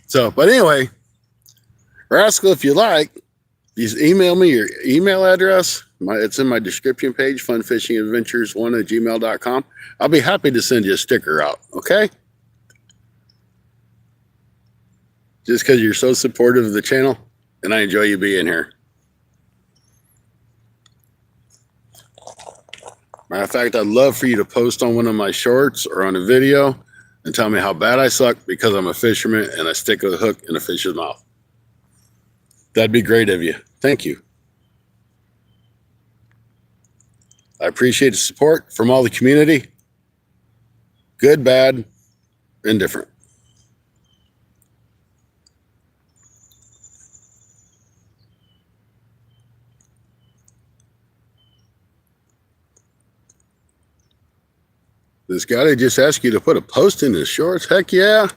S1: So, but anyway, Rascal, if you like, just email me your email address. It's in my description page, funfishingadventures1@gmail.com. I'll be happy to send you a sticker out, okay? Just because you're so supportive of the channel, and I enjoy you being here. Matter of fact, I'd love for you to post on one of my shorts or on a video and tell me how bad I suck because I'm a fisherman and I stick a hook in a fish's mouth. That'd be great of you. Thank you. I appreciate the support from all the community. Good, bad, indifferent. This guy that just asked you to put a post in his shorts. Heck yeah.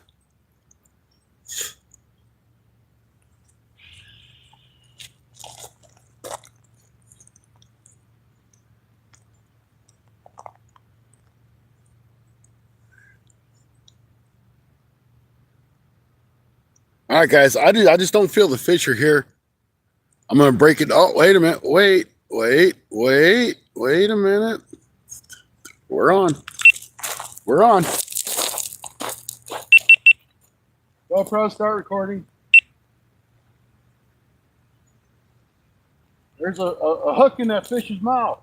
S1: All right, guys. I just don't feel the fish are here. I'm going to break it. Oh, wait a minute. Wait a minute. We're on. GoPro, start recording. There's a hook in that fish's mouth.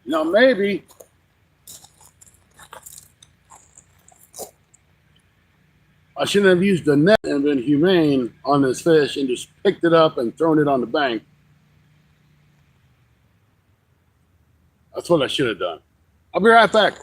S1: Now, maybe I shouldn't have used the net and been humane on this fish and just picked it up and thrown it on the bank. That's what I should have done. I'll be right back.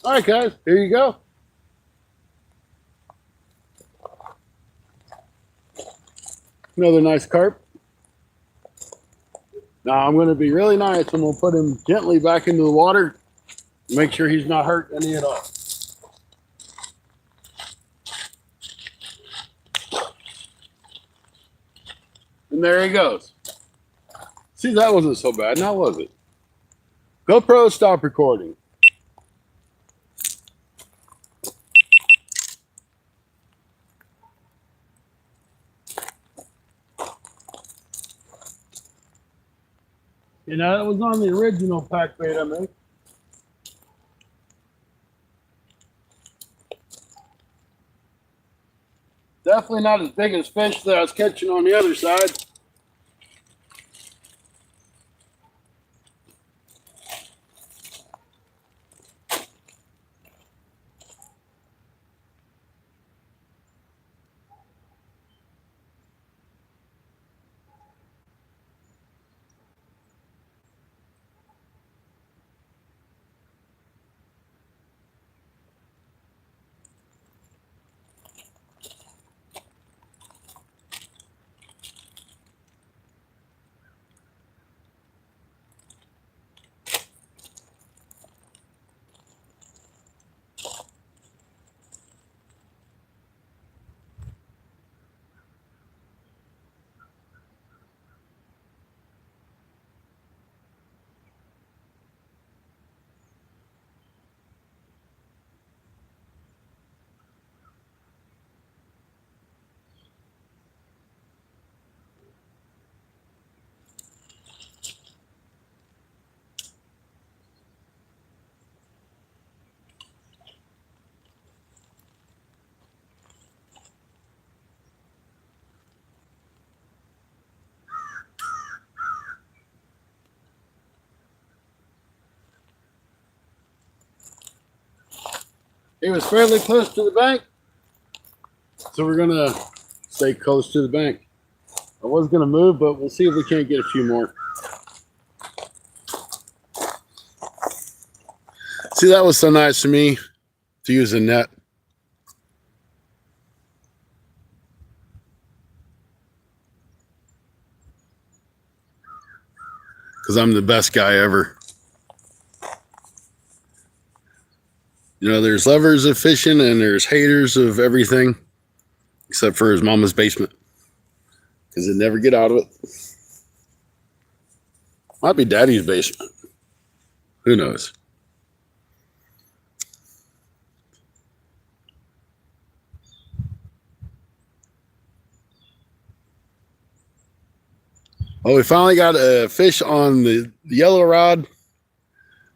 S1: All right, guys, here you go. Another nice carp. Now I'm going to be really nice and we'll put him gently back into the water. Make sure he's not hurt any at all. And there he goes. See, that wasn't so bad, now was it? GoPro, stop recording. You know, that was on the original pack bait I made. Definitely not as big as fish that I was catching on the other side. He was fairly close to the bank, so we're gonna stay close to the bank. I was gonna move, but we'll see if we can't get a few more. See, that was so nice of me to use a net. Because I'm the best guy ever. You know, there's lovers of fishing and there's haters of everything, except for his mama's basement. Because they never get out of it. Might be daddy's basement. Who knows? Well, we finally got a fish on the yellow rod.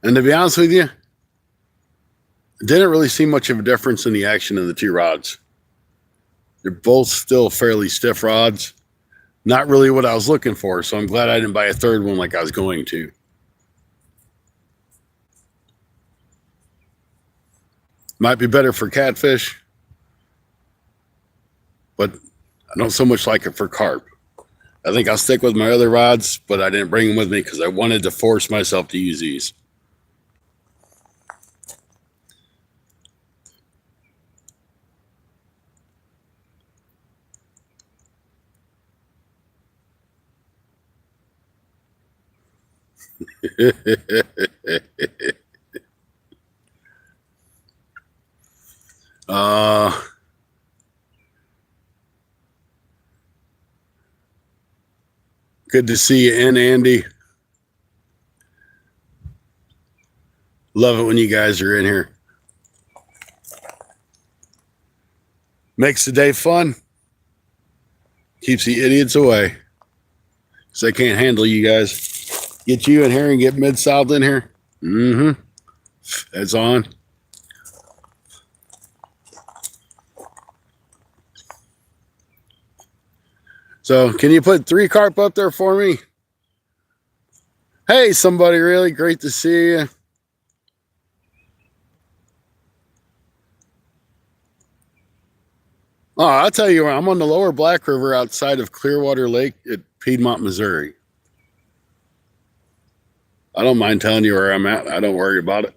S1: And to be honest with you, didn't really see much of a difference in the action of the two rods. They're both still fairly stiff rods. Not really what I was looking for, so I'm glad I didn't buy a third one like I was going to. Might be better for catfish, but I don't so much like it for carp. I think I'll stick with my other rods, but I didn't bring them with me because I wanted to force myself to use these. Good to see you in, Andy. Love it when you guys are in here. Makes the day fun. Keeps the idiots away. Because I can't handle you guys. Get you in here and get Mid-South in here. Mm-hmm. It's on. So, can you put 3 carp up there for me? Hey, somebody, really great to see you. Oh, I'll tell you where I'm on the lower Black River outside of Clearwater Lake at Piedmont, Missouri. I don't mind telling you where I'm at. I don't worry about it.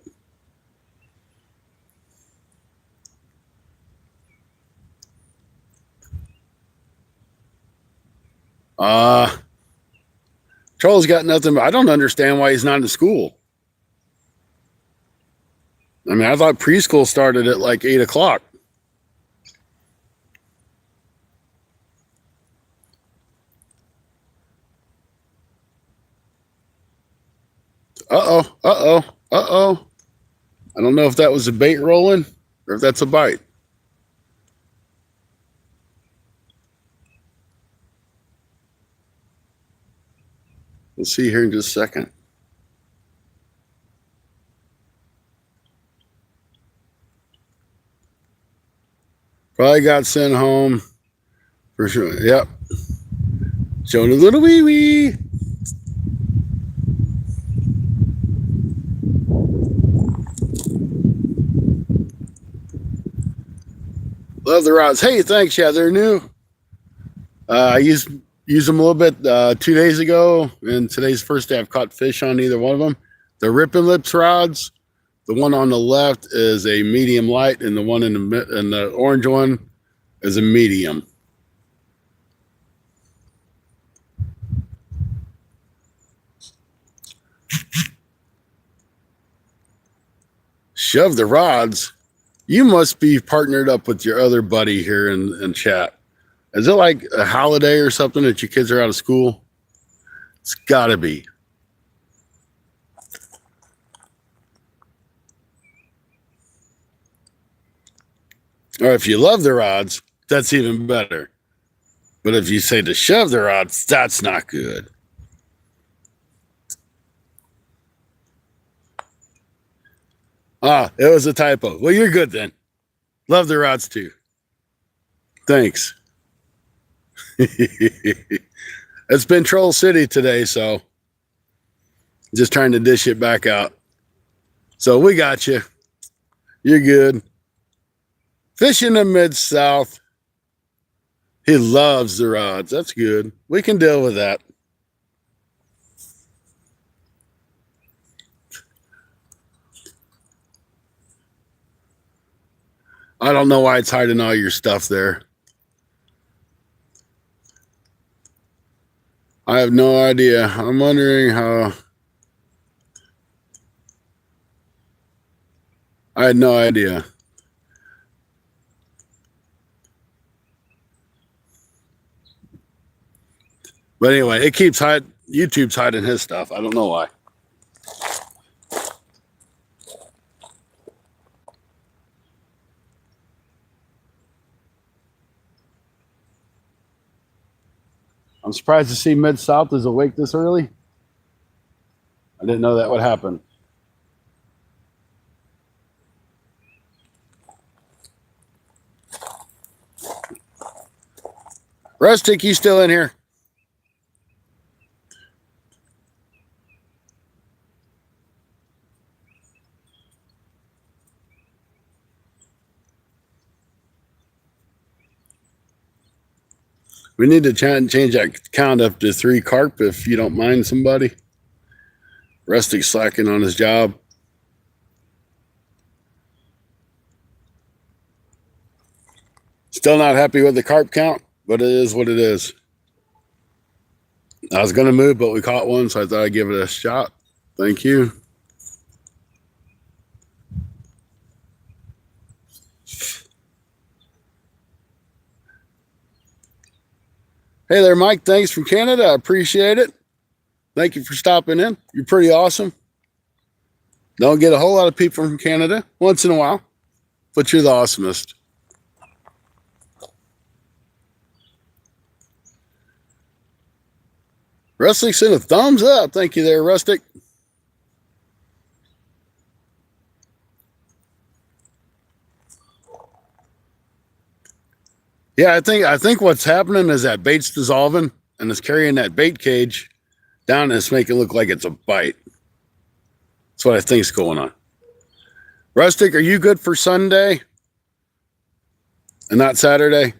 S1: Uh, Charles got nothing. I don't understand why he's not in school. I mean, I thought preschool started at like 8 o'clock. Uh-oh, uh-oh, uh-oh. I don't know if that was a bait rolling or if that's a bite. We'll see here in just a second. Probably got sent home for sure. Yep. Showing a little wee wee. Love the rods. Hey, thanks. Yeah, they're new. I used them a little bit 2 days ago, and today's the first day I've caught fish on either one of them. The Rippin' Lips rods. The one on the left is a medium light, and the one in the orange one is a medium. Shove the rods. You must be partnered up with your other buddy here in chat. Is it like a holiday or something that your kids are out of school? It's got to be. Or if you love the rods, that's even better. But if you say to shove the rods, that's not good. Ah, it was a typo. Well, you're good then. Love the rods too. Thanks. It's been Troll City today, so just trying to dish it back out. So we got you. You're good. Fishing the Mid-South. He loves the rods. That's good. We can deal with that. I don't know why it's hiding all your stuff there. I have no idea. I'm wondering how. I had no idea. But anyway, it keeps hiding. YouTube's hiding his stuff. I don't know why. I'm surprised to see Mid-South is awake this early. I didn't know that would happen. Rustic, you still in here? We need to change that count up to 3 carp if you don't mind, somebody. Rustic's slacking on his job. Still not happy with the carp count, but it is what it is. I was going to move, but we caught one, so I thought I'd give it a shot. Thank you. Hey there, Mike. Thanks from Canada. I appreciate it. Thank you for stopping in. You're pretty awesome. Don't get a whole lot of people from Canada once in a while, but you're the awesomest. Rustic sent a thumbs up. Thank you there, Rustic. Yeah, I think what's happening is that bait's dissolving and it's carrying that bait cage down and it's making it look like it's a bite. That's what I think is going on. Rustic, are you good for Sunday and not Saturday?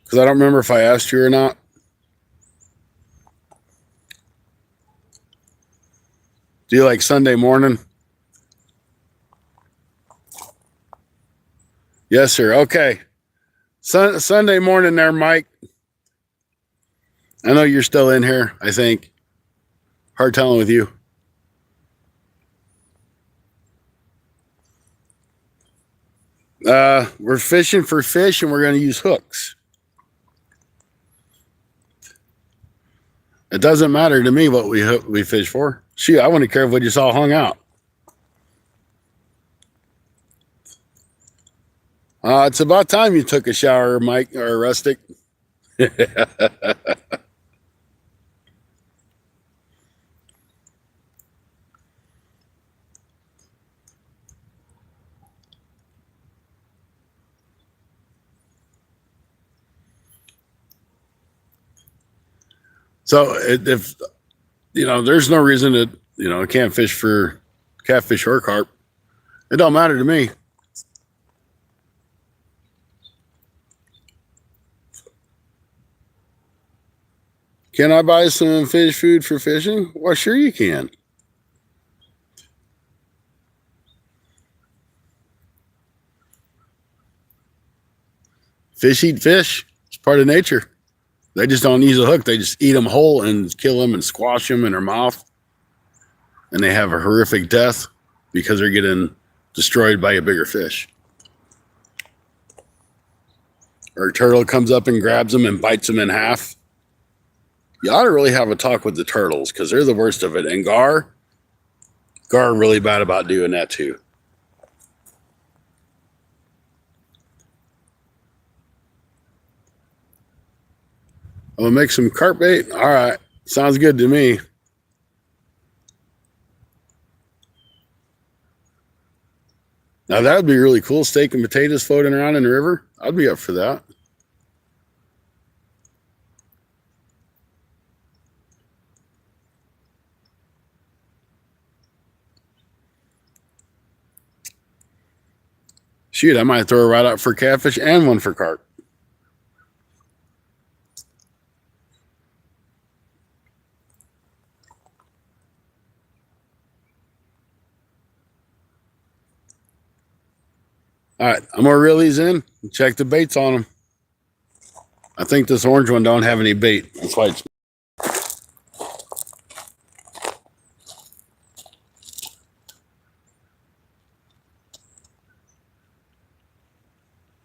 S1: Because I don't remember if I asked you or not. Do you like Sunday morning? Yes, sir. Okay. Sunday morning there, Mike. I know you're still in here, I think. Hard telling with you. We're fishing for fish and we're going to use hooks. It doesn't matter to me what we fish for. Shoot, I wouldn't care if we just all hung out. It's about time you took a shower, Mike or Rustic. So if there's no reason to can't fish for catfish or carp. It don't matter to me. Can I buy some fish food for fishing? Well, sure you can. Fish eat fish. It's part of nature. They just don't use a hook. They just eat them whole and kill them and squash them in their mouth. And they have a horrific death because they're getting destroyed by a bigger fish. Or a turtle comes up and grabs them and bites them in half. You ought to really have a talk with the turtles because they're the worst of it. And Gar really bad about doing that too. I'm gonna make some carp bait. All right, sounds good to me. Now that would be really cool. Steak and potatoes floating around in the river. I'd be up for that. Shoot, I might throw a rod out for catfish and one for carp. All right, I'm gonna reel these in and check the baits on them. I think this orange one don't have any bait. That's why it's.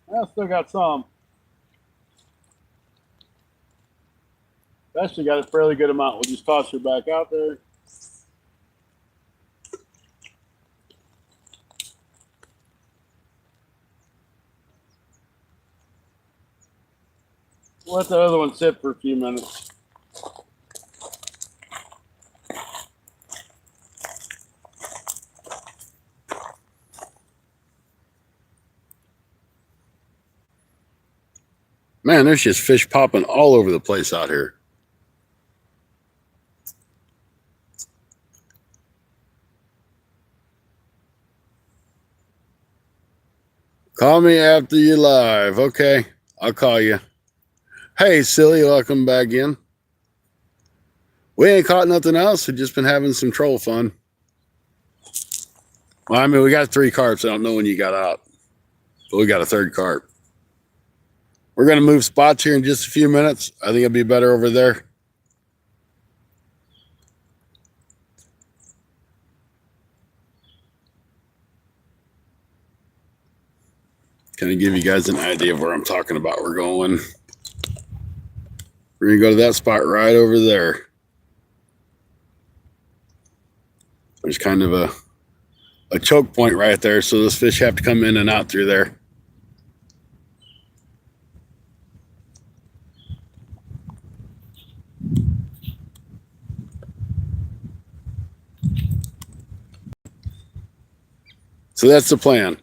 S1: I still got some. Actually got a fairly good amount. We'll just toss her back out there. Let the other one sit for a few minutes. Man, there's just fish popping all over the place out here. Call me after you live. Okay, I'll call you. Hey, silly, welcome back in. We ain't caught nothing else. We've just been having some troll fun. Well, I mean, we got 3 carps. I don't know when you got out, but we got a 3rd carp. We're going to move spots here in just a few minutes. I think it'll be better over there. Kind of give you guys an idea of where I'm talking about. We're going to go to that spot right over there. There's kind of a choke point right there, so those fish have to come in and out through there. So that's the plan.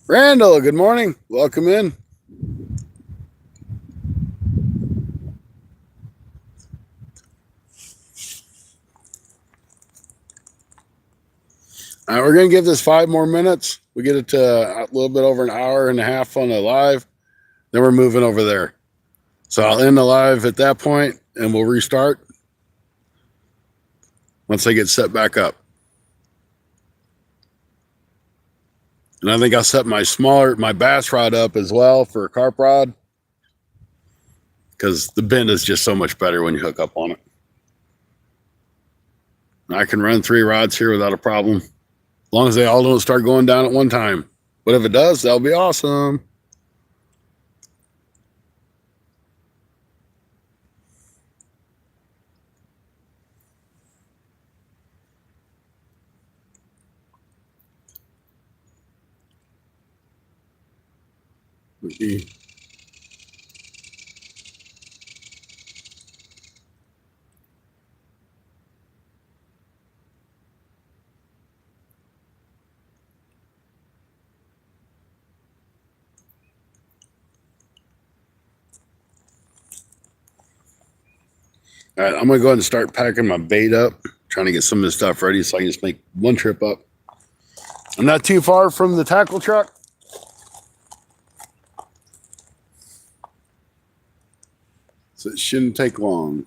S1: Randall, good morning. Welcome in. All right, we're going to give this 5 more minutes. We get it to a little bit over an hour and a half on the live. Then we're moving over there. So I'll end the live at that point and we'll restart once I get set back up. And I think I'll set my bass rod up as well for a carp rod, because the bend is just so much better when you hook up on it. I can run 3 rods here without a problem, as long as they all don't start going down at one time. But if it does, that'll be awesome. All right, I'm gonna go ahead and start packing my bait up, trying to get some of this stuff ready so I can just make one trip up. I'm not too far from the tackle truck, so it shouldn't take long.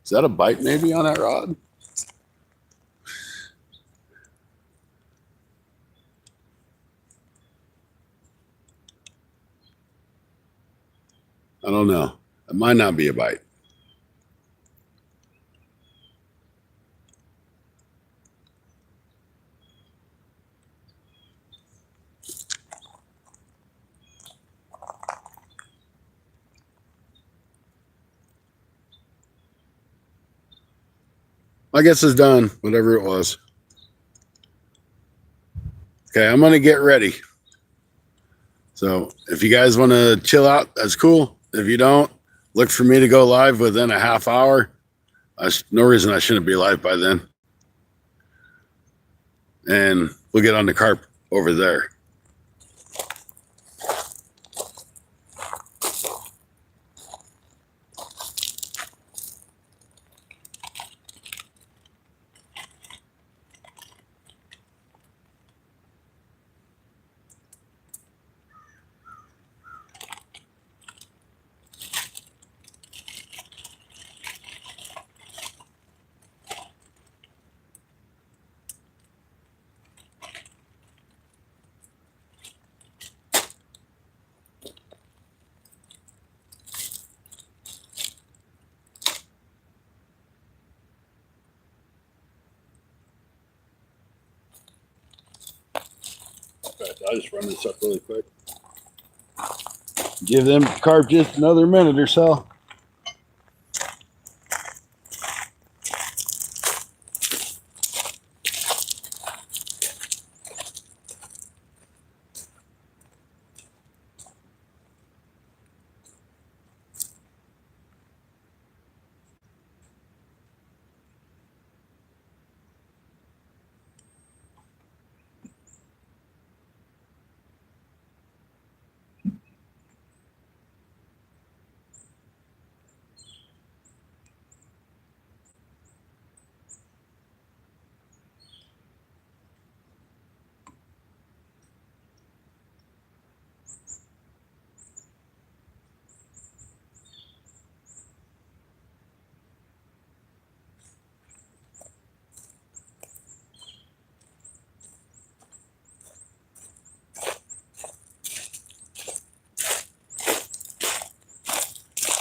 S1: Is that a bite maybe on that rod? I don't know. It might not be a bite. I guess it's done, whatever it was. Okay, I'm gonna get ready. So if you guys want to chill out, that's cool. If you don't, look for me to go live within a half hour. No reason I shouldn't be live by then. And we'll get on the carp over there. I'll just run this up really quick. Give them carp just another minute or so.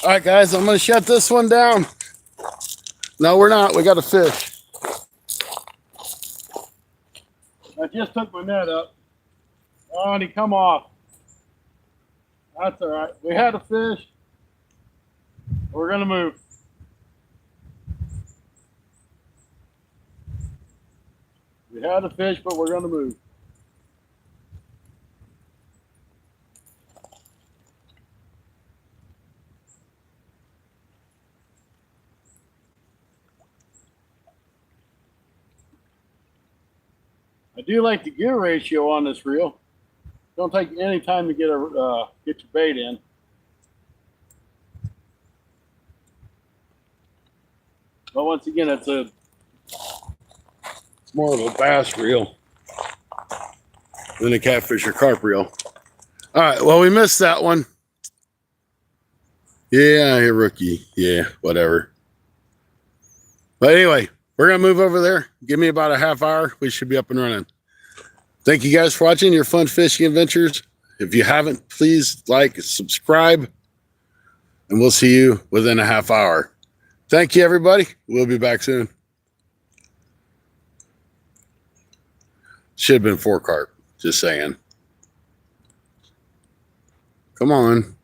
S1: All right, guys, I'm going to shut this one down. No, we're not. We got a fish. I just took my net up. Oh, and he come off. That's all right. We had a fish. We're going to move. We had a fish, but we're going to move. I do like the gear ratio on this reel. Don't take any time to get your bait in. But once again, it's more of a bass reel than a catfish or carp reel. All right, well, we missed that one. Yeah, you're rookie. Yeah, whatever. But anyway, we're going to move over there. Give me about a half hour. We should be up and running. Thank you guys for watching your fun fishing adventures. If you haven't, please like, subscribe, and we'll see you within a half hour. Thank you, everybody. We'll be back soon. Should have been 4 carp. Just saying. Come on.